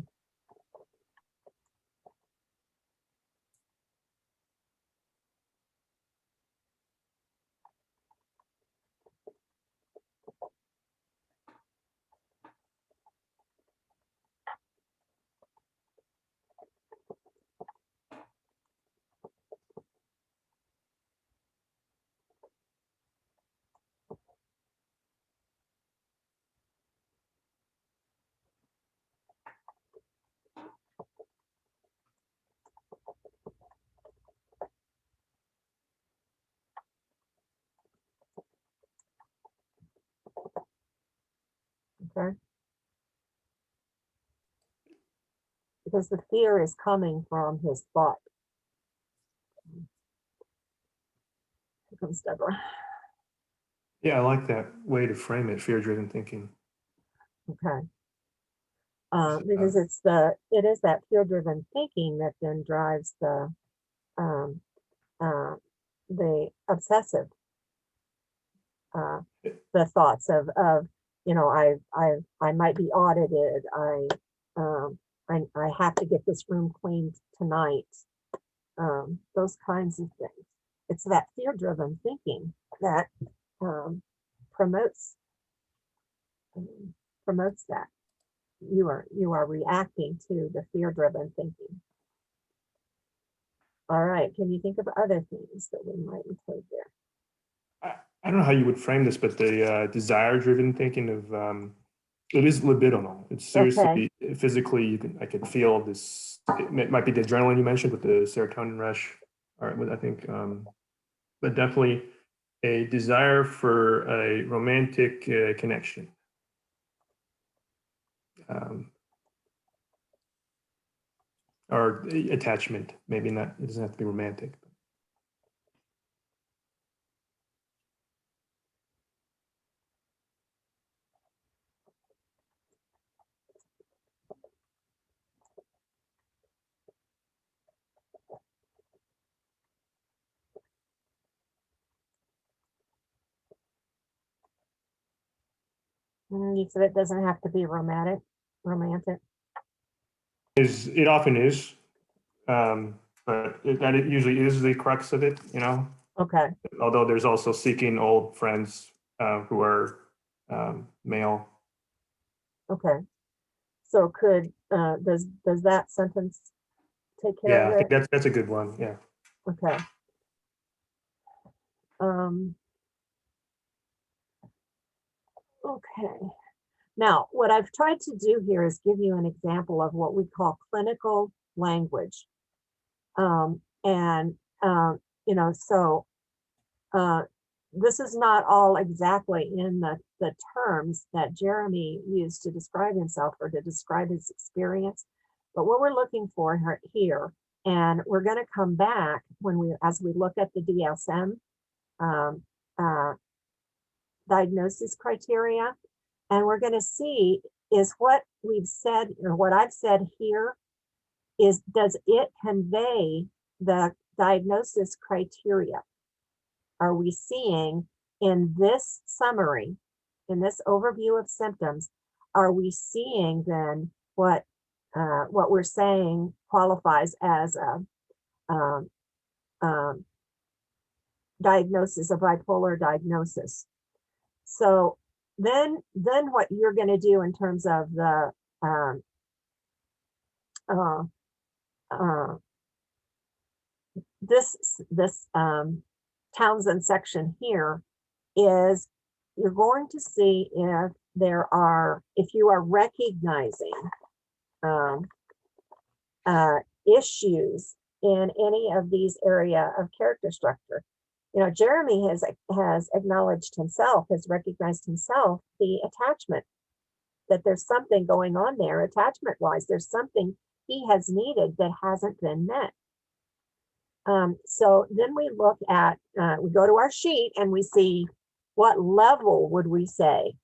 Okay. Because the fear is coming from his thought. Here comes Deborah. Yeah, I like that way to frame it, fear-driven thinking. Okay. Because it is that fear-driven thinking that then drives um, the obsessive, the thoughts of I might be audited. I have to get this room cleaned tonight. Those kinds of things. It's that fear-driven thinking that promotes that. You are reacting to the fear-driven thinking. All right. Can you think of other things that we might include there? I don't know how you would frame this, but the desire-driven thinking of it is libidinal. It's seriously physically. I can feel this. It might be the adrenaline you mentioned with the serotonin rush. All right, I think, but definitely a desire for a romantic connection. Or attachment. Maybe not. It doesn't have to be romantic. You said it doesn't have to be romantic. It often is, but it usually is the crux of it, you know. Okay. Although there's also seeking old friends who are male. Okay. So does that sentence take care Yeah, of I it? think that's a good one. Yeah. Okay. Okay. Now, what I've tried to do here is give you an example of what we call clinical language. This is not all exactly in the terms that Jeremy used to describe himself or to describe his experience, but what we're looking for here, and we're going to come back as we look at the DSM diagnosis criteria, and we're going to see is what we've said or what I've said here does it convey the diagnosis criteria? Are we seeing in this summary, in this overview of symptoms, are we seeing then what we're saying qualifies as a diagnosis, a bipolar diagnosis? So then what you're going to do in terms of the this Townsend section here is you're going to see if you are recognizing issues in any of these area of character structure. Jeremy has acknowledged himself, has recognized himself, the attachment, that there's something going on there attachment wise. There's something he has needed that hasn't been met. So then we look at, we go to our sheet and we see what level would we say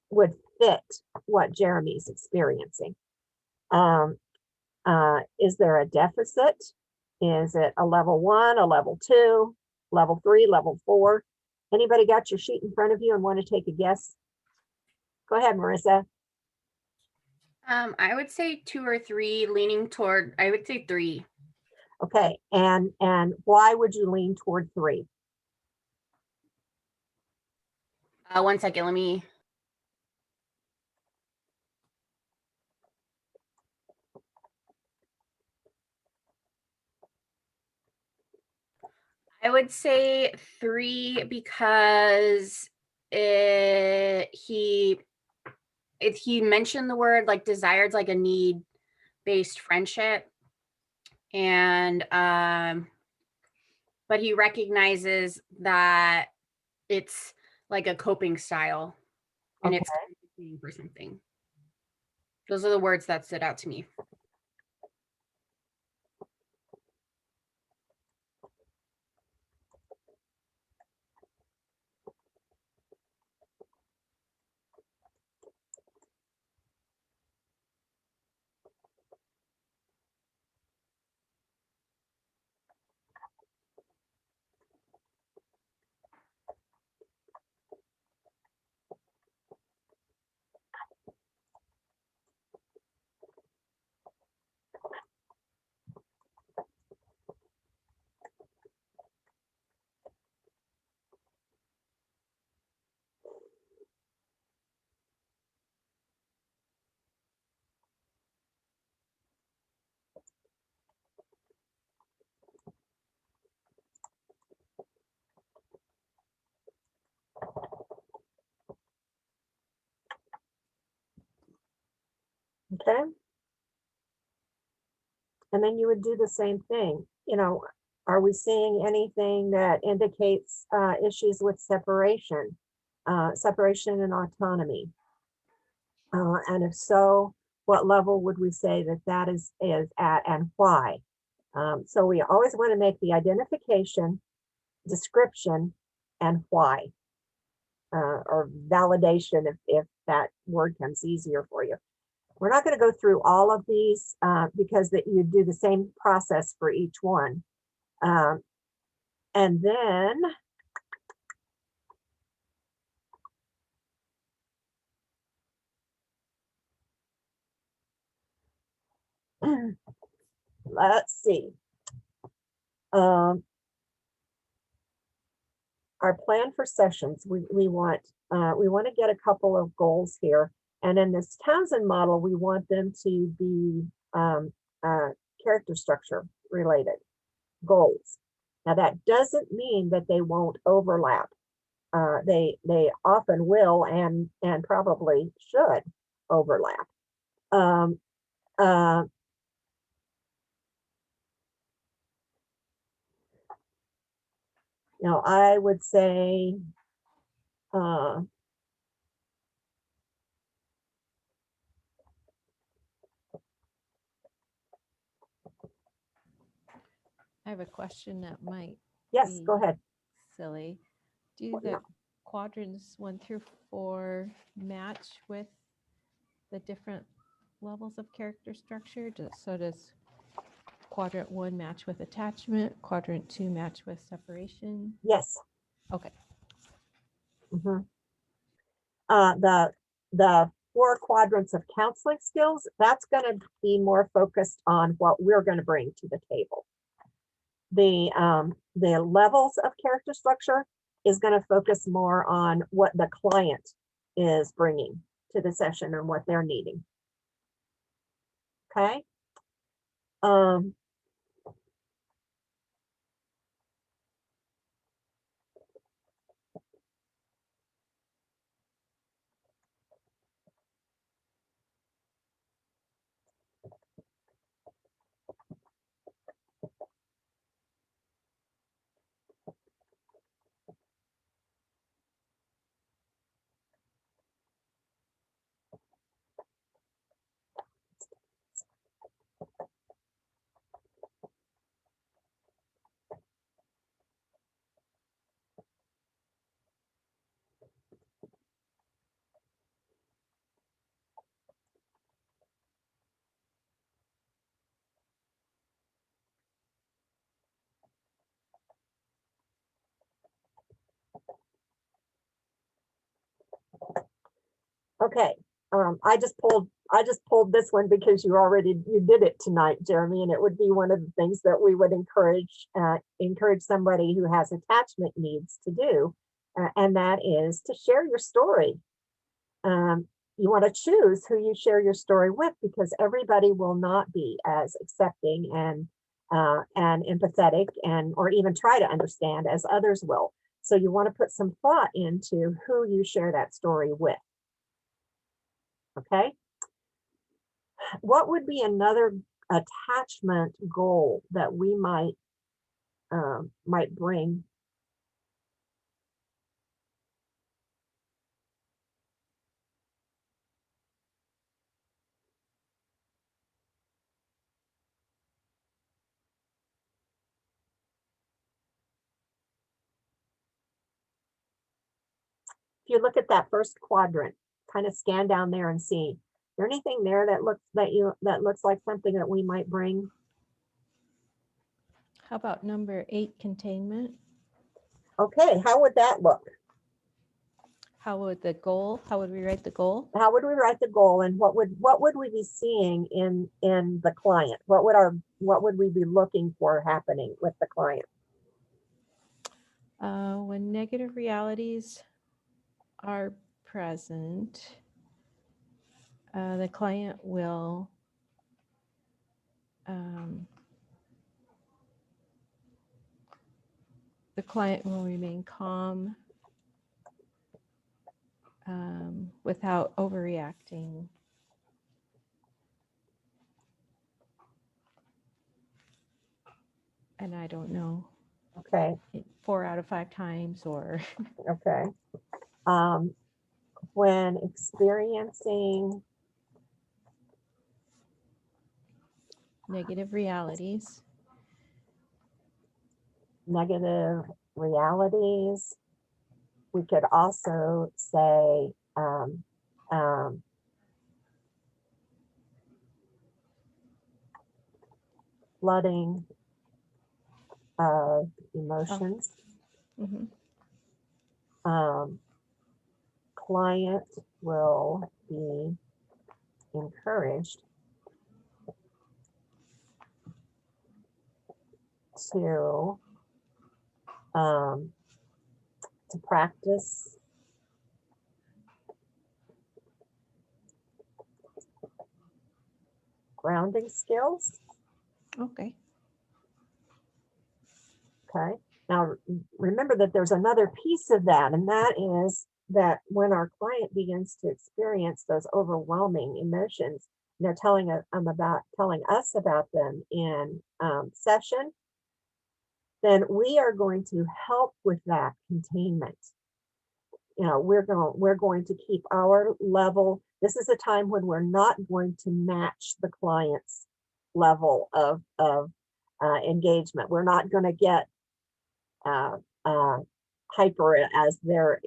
would fit what Jeremy's experiencing. Is there a deficit? Is it a level 1, a level 2, level 3, level 4? Anybody got your sheet in front of you and want to take a guess? Go ahead, Marissa. I would say 2 or 3, leaning toward, I would say 3. Okay, and why would you lean toward 3? 1 second, let me. I would say 3 because he mentioned the word like desired, like a need-based friendship, and but he recognizes that it's like a coping style and Okay. it's time for something. Those are the words that stood out to me. Okay. And then you would do the same thing. You know, are we seeing anything that indicates issues with separation, separation and autonomy? And if so, what level would we say that that is at and why? So we always want to make the identification, description, and why, or validation if that word comes easier for you. We're not going to go through all of these because that you do the same process for each one. And then let's see. Our plan for sessions, we want to get a couple of goals here. And in this Townsend model, we want them to be character structure related goals. Now that doesn't mean that they won't overlap. They often will and probably should overlap. Now I would say I have a question that might yes, be go ahead. silly. Do the quadrants 1 through 4 match with the different levels of character structure? So does quadrant 1 match with attachment? Quadrant 2 match with separation? Yes. Okay. Mm-hmm. The 4 quadrants of counseling skills, that's going to be more focused on what we're going to bring to the table. The levels of character structure is going to focus more on what the client is bringing to the session and what they're needing. Okay. Okay. I just pulled this one because you did it tonight, Jeremy, and it would be one of the things that we would encourage somebody who has attachment needs to do, and that is to share your story. You want to choose who you share your story with because everybody will not be as accepting and empathetic or even try to understand as others will. So you want to put some thought into who you share that story with. Okay. What would be another attachment goal that we might bring? you look at that first quadrant, kind of scan down there and see, is there anything there that looks like something that we might bring? How about number 8, containment? Okay, how would that look? How would we write the goal? How would we write the goal, and what would we be seeing in the client? What would we be looking for happening with the client? When negative realities are present, the client will remain calm without overreacting. And I don't know, Okay, 4 out of 5 times or okay. When experiencing negative realities, negative realities, we could also say flooding of emotions. mhm, Client will be encouraged to practice grounding skills. okay. Okay. Now, remember that there's another piece of that, and that is that when our client begins to experience those overwhelming emotions, they're telling us about them in session, then we are going to help with that containment. You know, we're going to keep our level. This is a time when we're not going to match the client's level of engagement. We're not going to get hyper as they're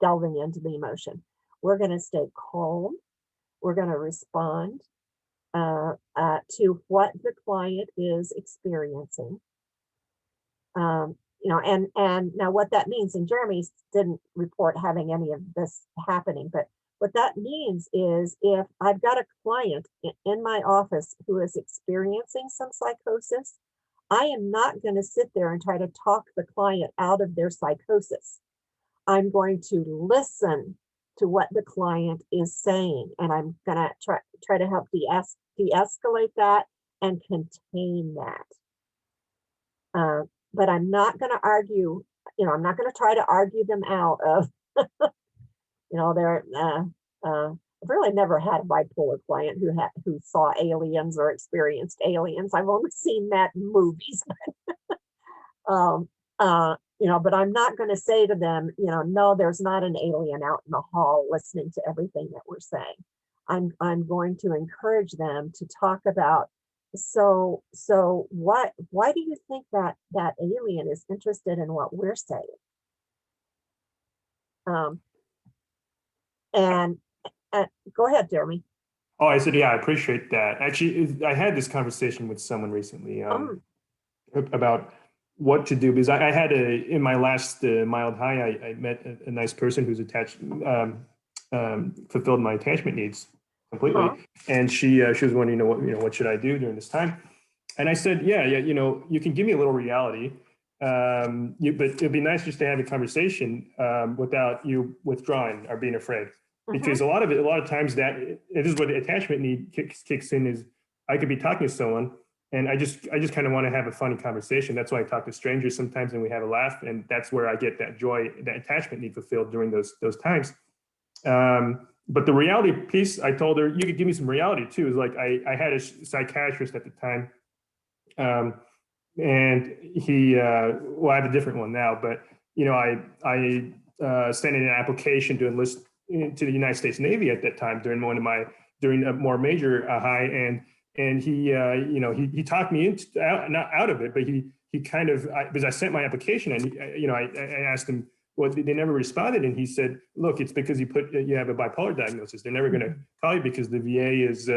delving into the emotion. We're going to stay calm. We're going to respond to what the client is experiencing. You know, and now what that means, and Jeremy didn't report having any of this happening, but what that means is if I've got a client in my office who is experiencing some psychosis, I am not going to sit there and try to talk the client out of their psychosis. I'm going to listen to what the client is saying, and I'm going to try to help de-escalate that and contain that. But I'm not going to argue, you know, I'm not going to try to argue them out of, you know, they're, I've really never had a bipolar client who saw aliens or experienced aliens. I've only seen that in movies. You know, but I'm not going to say to them, you know, no, there's not an alien out in the hall listening to everything that we're saying. I'm going to encourage them to talk about, so why do you think that alien is interested in what we're saying? And go ahead, Jeremy. Oh, I said, yeah, I appreciate that. Actually, I had this conversation with someone recently about what to do, because I had in my last mild high, I met a nice person who's attached, fulfilled my attachment needs completely. And she was wondering, what should I do during this time? And I said, yeah, you know, you can give me a little reality, but it'd be nice just to have a conversation without you withdrawing or being afraid. Because a lot of times that it is what the attachment need kicks in, is I could be talking to someone and I just kind of want to have a funny conversation. That's why I talk to strangers sometimes and we have a laugh, and that's where I get that joy, that attachment need fulfilled during those times. But the reality piece, I told her, you could give me some reality too. Is like I had a psychiatrist at the time, and he well, I have a different one now, but you know, I sent in an application to enlist into the United States Navy at that time during a more major high, and he he talked me not out of it, but he kind of, because I sent my application and I asked him, well, they never responded. And he said, look, it's because you have a bipolar diagnosis. They're never going to call you because the VA is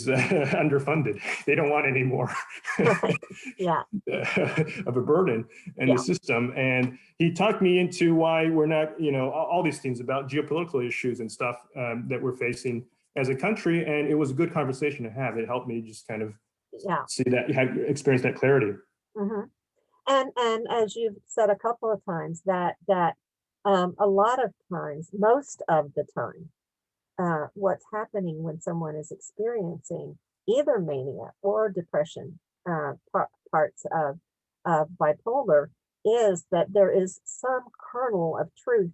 underfunded. They don't want any more Right. Yeah. of a burden in Yeah. the system. And he talked me into why we're not, all these things about geopolitical issues and stuff that we're facing as a country. And it was a good conversation to have. It helped me just kind of see that, experience that clarity. Mm-hmm. And as you've said a couple of times, that a lot of times, most of the time, what's happening when someone is experiencing either mania or depression, parts of bipolar, is that there is some kernel of truth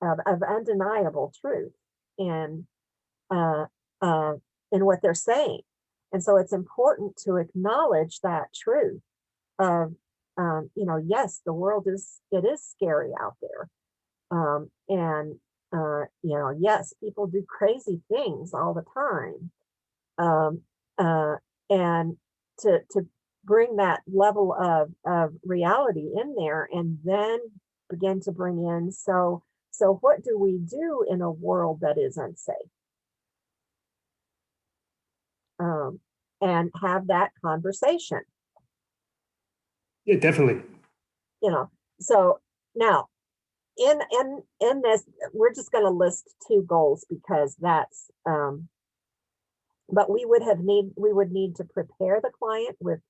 of undeniable truth in uh, uh, in what they're saying, and so it's important to acknowledge that truth of yes, the world is scary out there, and yes, people do crazy things all the time, um, uh, and to bring that level of reality in there, and then begin to bring in, so what do we do in a world that is unsafe, um, and have that conversation, Yeah, definitely. So now in this, we're just going to list two goals because that's but we would need to prepare the client with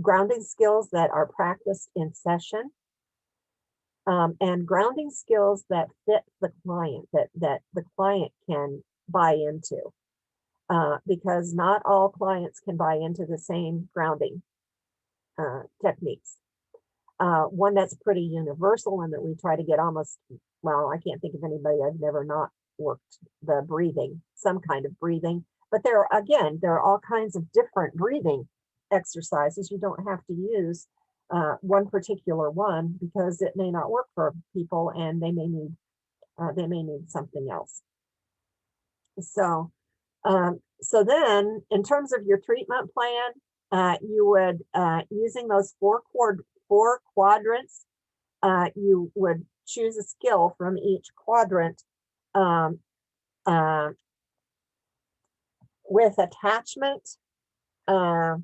grounding skills that are practiced in session, and grounding skills that fit the client, that the client can buy into, because not all clients can buy into the same grounding techniques. One that's pretty universal and that we try to get almost, well, I can't think of anybody I've never not worked the breathing, some kind of breathing, but there are all kinds of different breathing exercises. You don't have to use one particular one because it may not work for people and they may need something else. So, so then in terms of your treatment plan, you would, using those four quadrants, you would choose a skill from each quadrant, um, uh, with attachment. Uh,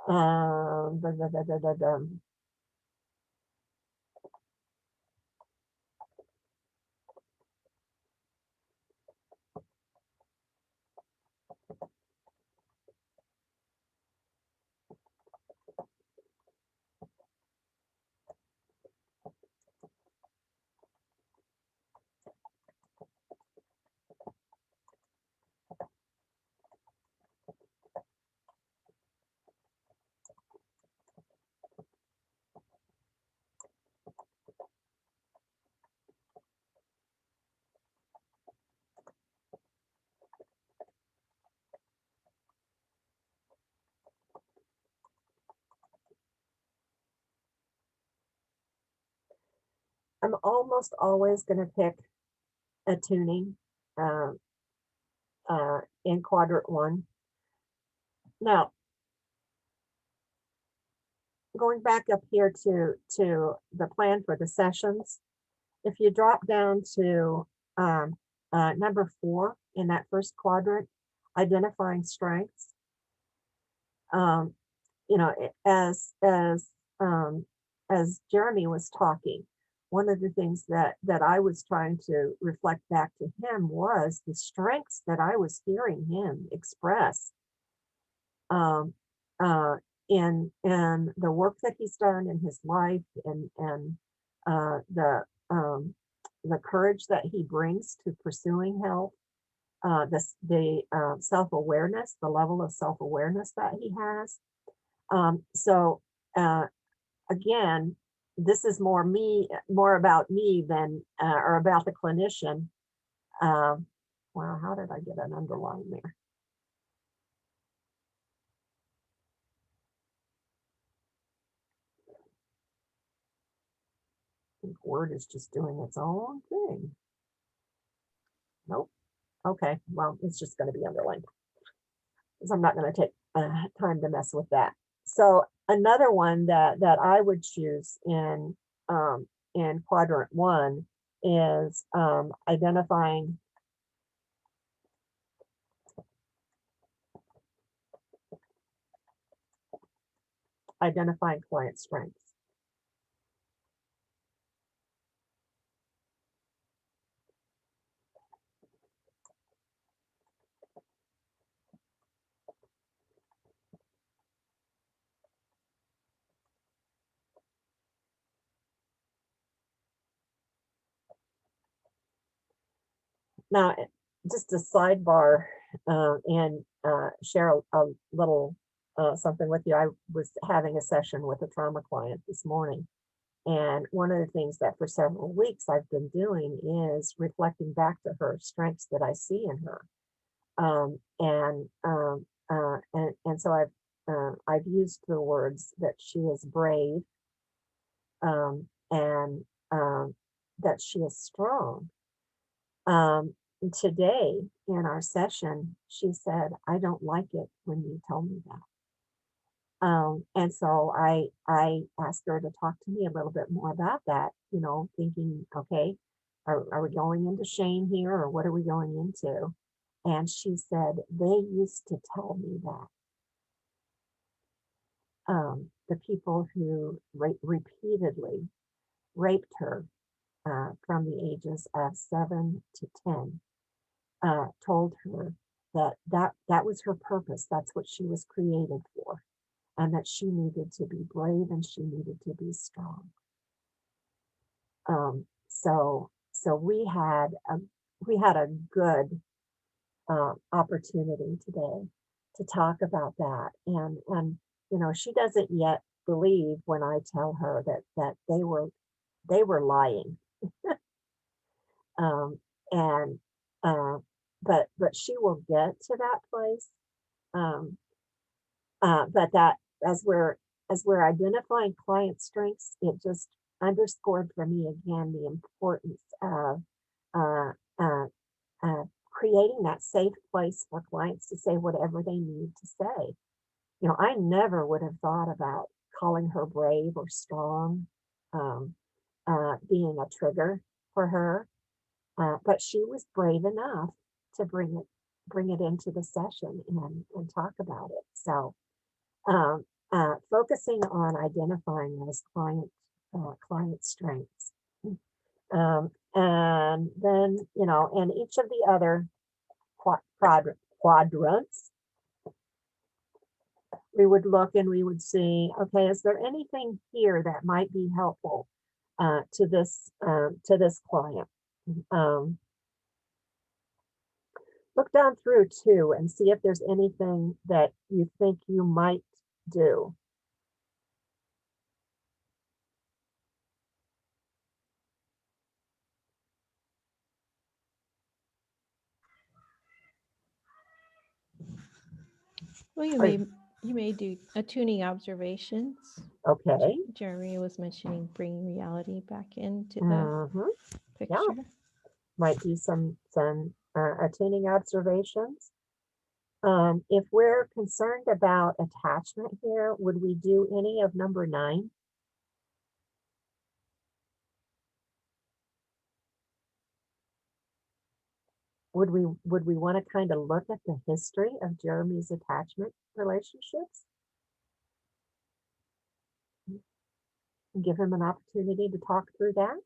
da, da, da, da, da, da. I'm almost always going to pick a tuning uh, in quadrant one. Now, going back up here to the plan for the sessions, if you drop down to number 4 in that first quadrant, identifying strengths, um, as Jeremy was talking, one of the things that I was trying to reflect back to him was the strengths that I was hearing him express, um, uh, in the work that he's done in his life, and the courage that he brings to pursuing health, the self-awareness, the level of self-awareness that he has. So again, this is more about me than or about the clinician. Wow, how did I get an underline there? I think Word is just doing its own thing. Okay, well, it's just going to be underlined because I'm not going to take time to mess with that. So another one that I would choose in quadrant one is identifying client strengths. Now, just a sidebar and share a little something with you. I was having a session with a trauma client this morning. And one of the things that for several weeks I've been doing is reflecting back to her strengths that I see in her. And so I've used the words that she is brave and that she is strong. Today in our session, she said, "I don't like it when you tell me that." And so I asked her to talk to me a little bit more about that, thinking, okay, are we going into shame here or what are we going into? And she said, they used to tell me that. The people who repeatedly raped her from the ages of 7 to 10 told her that was her purpose. That's what she was created for, and that she needed to be brave and she needed to be strong. So we had a good opportunity today to talk about that, and she doesn't yet believe when I tell her that they were lying, um, and but she will get to that place. Um, but that as we're identifying client strengths, it just underscored for me again the importance of uh, uh, creating that safe place for clients to say whatever they need to say. I never would have thought about calling her brave or strong, um, being a trigger for her, but she was brave enough to bring it into the session and talk about it. So um, focusing on identifying those client strengths. And then, and each of the other quadrants, we would look and we would see, okay, is there anything here that might be helpful to this client? Look down through too and see if there's anything that you think you might do. Well, you may do attuning observations. Okay. Jeremy was mentioning bringing reality back into the Mm-hmm. picture. Might do some attuning observations. If we're concerned about attachment here, would we do any of number 9? Would we want to kind of look at the history of Jeremy's attachment relationships? Give him an opportunity to talk through that?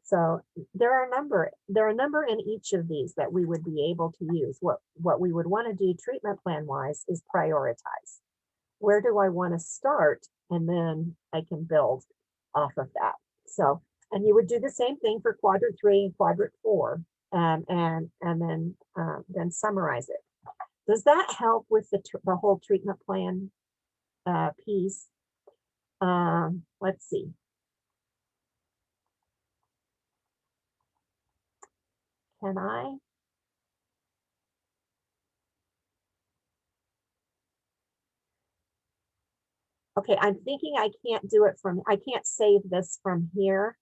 So there are a number in each of these that we would be able to use. What we would want to do treatment plan wise is prioritize. Where do I want to start? And then I can build off of that. So, and you would do the same thing for quadrant 3 and quadrant 4, and then summarize it. Does that help with the whole treatment plan piece? Let's see. Can I? Okay, I'm thinking I can't save this from here.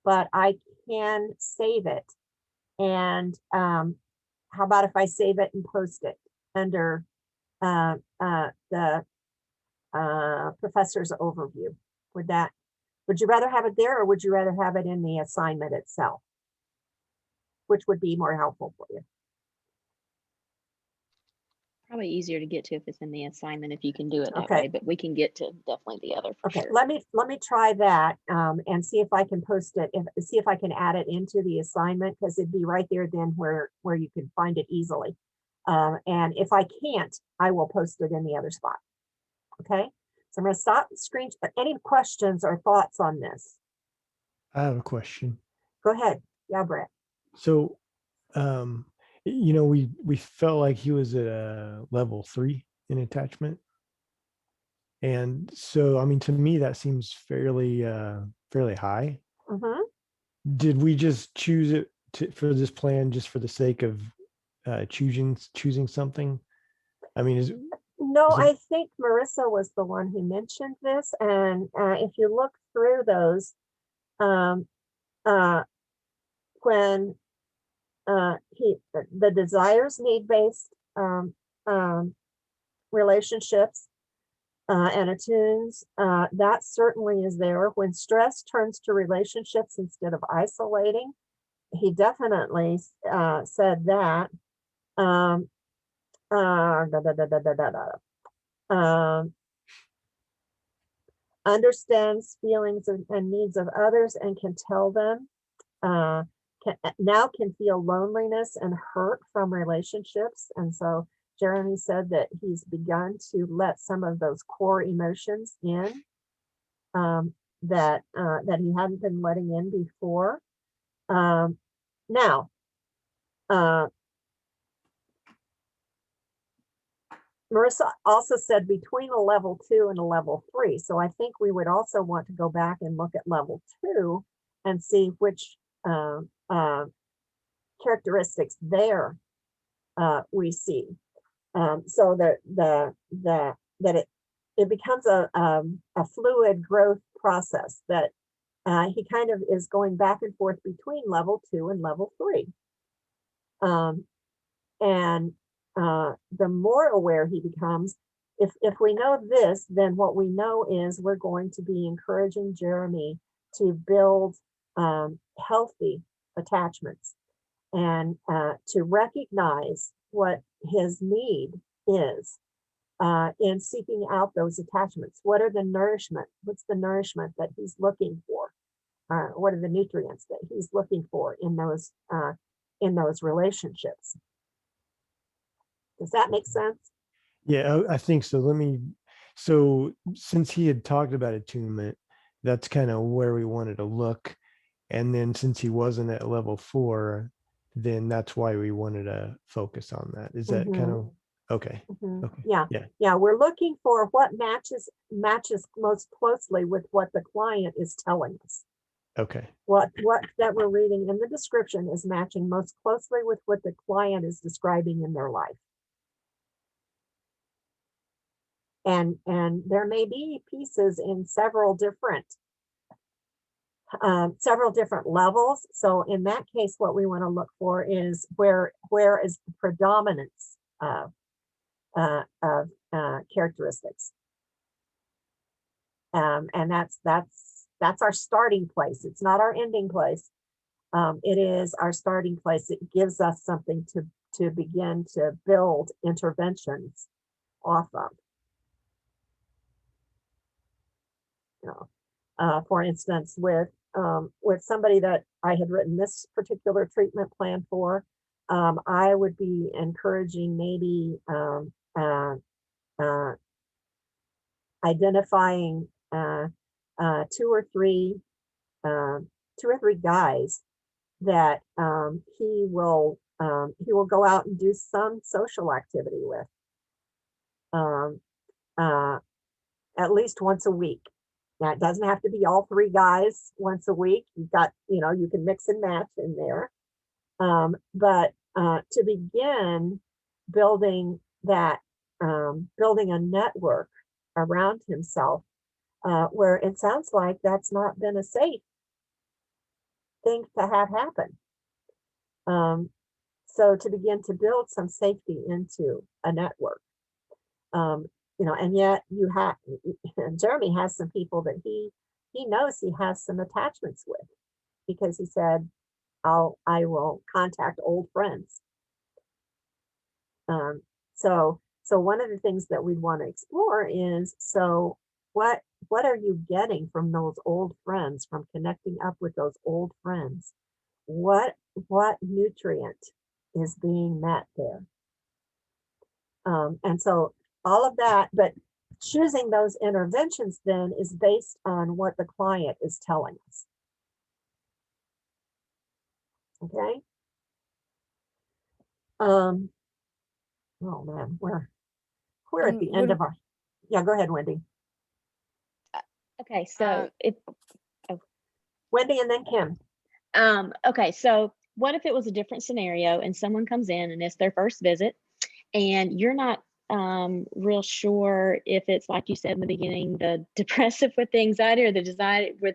but I can save it. And how about if I save it and post it under the professor's overview? Would you rather have it there, or would you rather have it in the assignment itself? Which would be more helpful for you? Probably easier to get to if it's in the assignment, if you can do it that Okay. way, but we can get to definitely the other for Okay, sure. let me try that and see if I can post it, see if I can add it into the assignment, because it'd be right there then where you can find it easily. And if I can't, I will post it in the other spot. Okay, so I'm going to stop the screen. Any questions or thoughts on this? I have a question. Go ahead. Yeah, Brett. So, we felt like he was at a level 3 in attachment. And so, I mean, to me, that seems fairly high. Mm-hmm. Did we just choose it for this plan just for the sake of choosing something? I mean, No, is it- I think Marissa was the one who mentioned this, and if you look through those, when the desires need-based relationships and attunes, that certainly is there. When stress turns to relationships instead of isolating, he definitely said that. Understands feelings and needs of others and can tell them. Now can feel loneliness and hurt from relationships. And so Jeremy said that he's begun to let some of those core emotions in that he hadn't been letting in before. Now, Marissa also said between a level 2 and a level 3. So I think we would also want to go back and look at level 2 and see which characteristics there we see. So that it becomes a fluid growth process that he kind of is going back and forth between level 2 and level 3. And the more aware he becomes, if we know this, then what we know is we're going to be encouraging Jeremy to build healthy attachments and to recognize what his need is in seeking out those attachments. What are the nourishment? What's the nourishment that he's looking for? What are the nutrients that he's looking for in those relationships? Does that make sense? Yeah, I think so. So since he had talked about attunement, that's kind of where we wanted to look. And then since he wasn't at level 4, then that's why we wanted to focus on that. Is that kind of okay? Mm-hmm. Okay. Yeah. We're looking for what matches most closely with what the client is telling us. Okay. What that we're reading in the description is matching most closely with what the client is describing in their life. And there may be pieces in several different levels. So in that case, what we want to look for is where is the predominance of characteristics. And that's our starting place. It's not our ending place. It is our starting place. It gives us something to begin to build interventions off of. For instance, with somebody that I had written this particular treatment plan for, I would be encouraging maybe identifying 2 or 3 guys that he will go out and do some social activity with at least once a week. Now, it doesn't have to be all 3 guys once a week. You've got, you can mix and match in there. But to begin building building a network around himself, where it sounds like that's not been a safe thing to have happen. So to begin to build some safety into a network, and yet you have, Jeremy has some people that he knows he has some attachments with, because he said, I will contact old friends. So one of the things that we want to explore is, so what are you getting from those old friends, from connecting up with those old friends? What nutrient is being met there? And so all of that, but choosing those interventions then is based on what the client is telling us. Okay. Oh man, we're at the end of our, yeah, go ahead, Wendy. Okay, so Wendy and then Kim. Okay, so what if it was a different scenario and someone comes in and it's their first visit and you're not real sure if it's, like you said in the beginning, the depressive with the anxiety or the anxiety with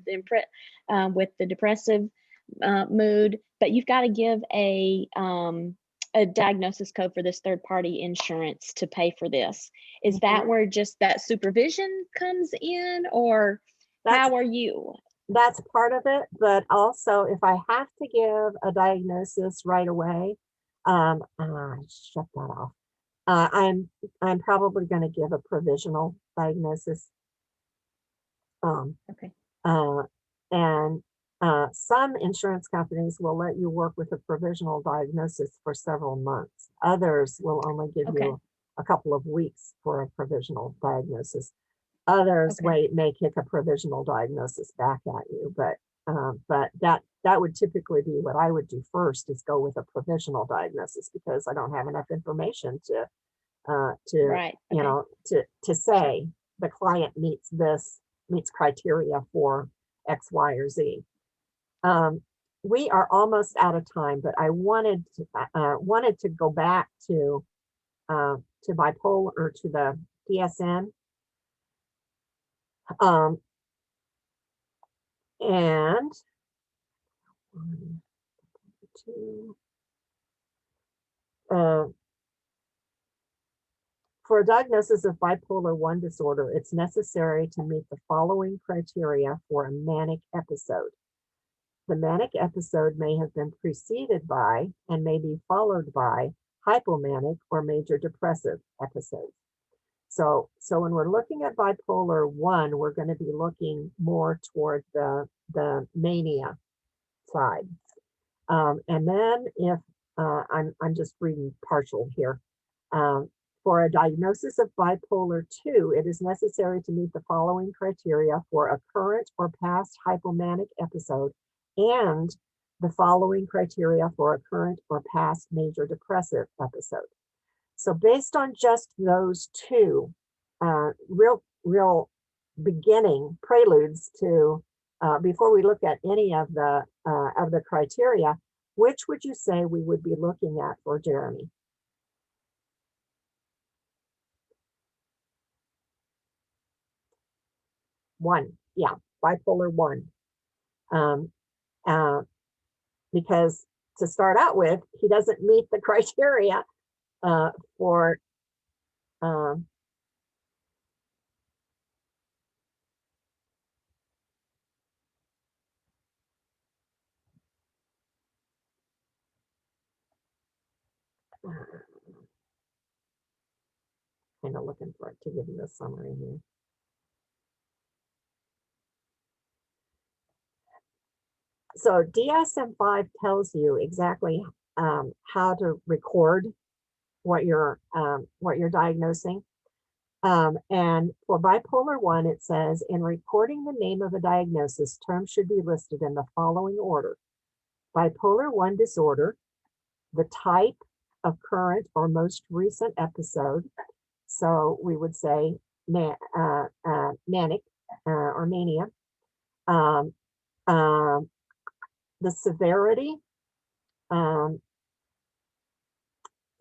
the depressive mood, but you've got to give a diagnosis code for this third party insurance to pay for this. Is that where just that supervision comes in, or how are you? That's part of it, but also if I have to give a diagnosis right away, shut that off. I'm probably going to give a provisional diagnosis. Okay. And some insurance companies will let you work with a provisional diagnosis for several months. Others will only give you a couple of weeks for a provisional diagnosis. Others may kick a provisional diagnosis back at you, but that would typically be what I would do first, is go with a provisional diagnosis, because I don't have enough information to say the client meets criteria for X, Y, or Z. We are almost out of time, but I wanted to go back to bipolar, or to the DSM. And 1, 2, for a diagnosis of bipolar 1 disorder, it's necessary to meet the following criteria for a manic episode. The manic episode may have been preceded by and may be followed by hypomanic or major depressive episodes. So when we're looking at bipolar 1, we're going to be looking more toward the mania side. And then if I'm just reading partial here. For a diagnosis of bipolar 2, it is necessary to meet the following criteria for a current or past hypomanic episode, and the following criteria for a current or past major depressive episode. So based on just those two real beginning preludes to, before we look at any of the criteria, which would you say we would be looking at for Jeremy? One, yeah, bipolar 1. Because to start out with, he doesn't meet the criteria for kind of looking for it to give you a summary here. So DSM-5 tells you exactly how to record what you're diagnosing. And for bipolar 1, it says, in recording the name of a diagnosis, terms should be listed in the following order: bipolar 1 disorder, the type of current or most recent episode. So we would say manic or mania. The severity,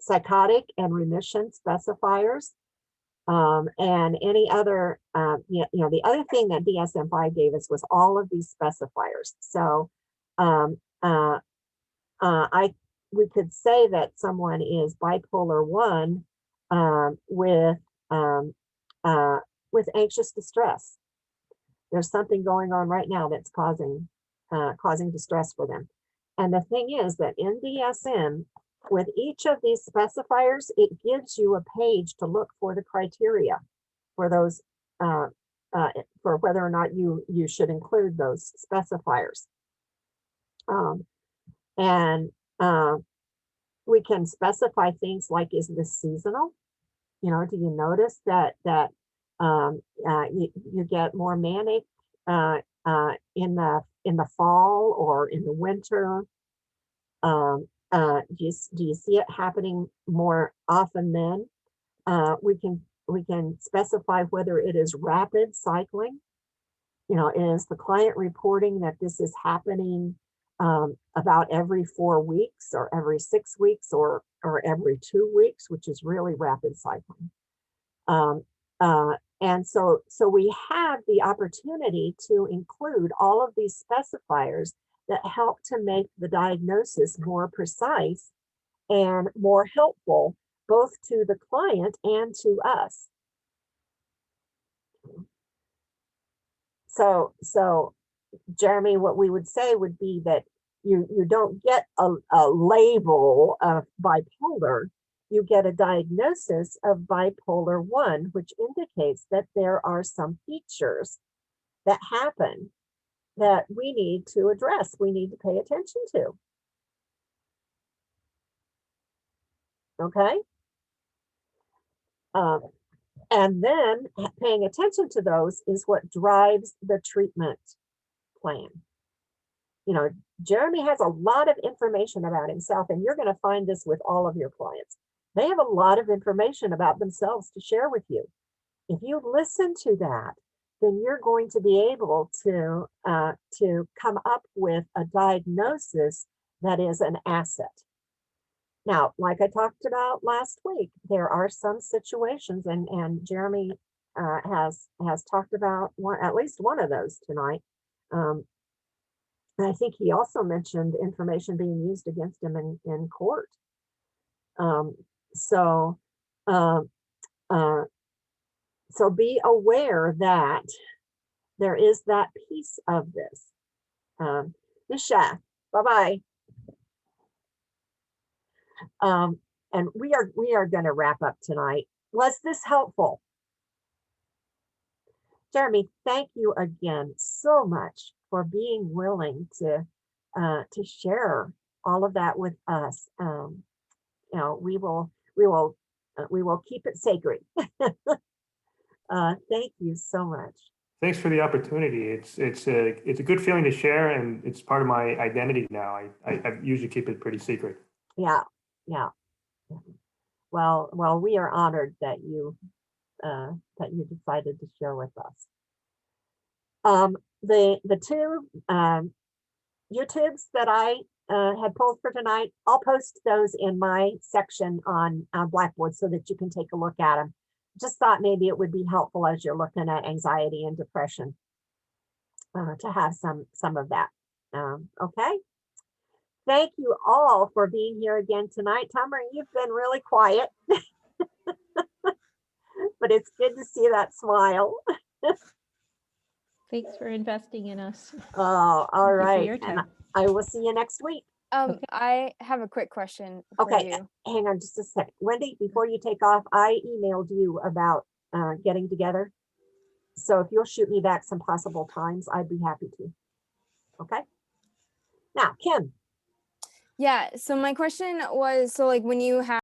psychotic and remission specifiers, and any other, the other thing that DSM-5 gave us was all of these specifiers. So um, we could say that someone is bipolar 1 with anxious distress. There's something going on right now that's causing distress for them. And the thing is that in DSM, with each of these specifiers, it gives you a page to look for the criteria for those, for whether or not you should include those specifiers. We can specify things like, is this seasonal? You know, do you notice that you get more manic in the fall or in the winter? Do you see it happening more often then? We can specify whether it is rapid cycling. You know, is the client reporting that this is happening about every 4 weeks or every 6 weeks or every 2 weeks, which is really rapid cycling. And so we have the opportunity to include all of these specifiers that help to make the diagnosis more precise and more helpful, both to the client and to us. So Jeremy, what we would say would be that you don't get a label of bipolar, you get a diagnosis of bipolar 1, which indicates that there are some features that happen that we need to address, we need to pay attention to. Okay? And then paying attention to those is what drives the treatment plan. You know, Jeremy has a lot of information about himself, and you're going to find this with all of your clients. They have a lot of information about themselves to share with you. If you listen to that, then you're going to be able to come up with a diagnosis that is an asset. Now, like I talked about last week, there are some situations, and Jeremy has talked about at least one of those tonight. And I think he also mentioned information being used against him in court. So be aware that there is that piece of this. Nisha, bye-bye. And we are going to wrap up tonight. Was this helpful? Jeremy, thank you again so much for being willing to share all of that with us. You know, we will keep it sacred. Thank you so much. Thanks for the opportunity. It's a good feeling to share, and it's part of my identity now. I usually keep it pretty secret. Yeah. Well, we are honored that you decided to share with us. The two YouTubes that I had pulled for tonight, I'll post those in my section on Blackboard so that you can take a look at them. Just thought maybe it would be helpful as you're looking at anxiety and depression to have some of that. Okay. Thank you all for being here again tonight. Tamara, you've been really quiet, but it's good to see that smile. Thanks for investing in us. Oh, all right. Your And time. I will see you next week. Okay. I have a quick question for Okay, you. hang on just a second. Wendy, before you take off, I emailed you about getting together. So if you'll shoot me back some possible times, I'd be happy to. Okay. Now, Kim. Yeah, so my question was, so like when you have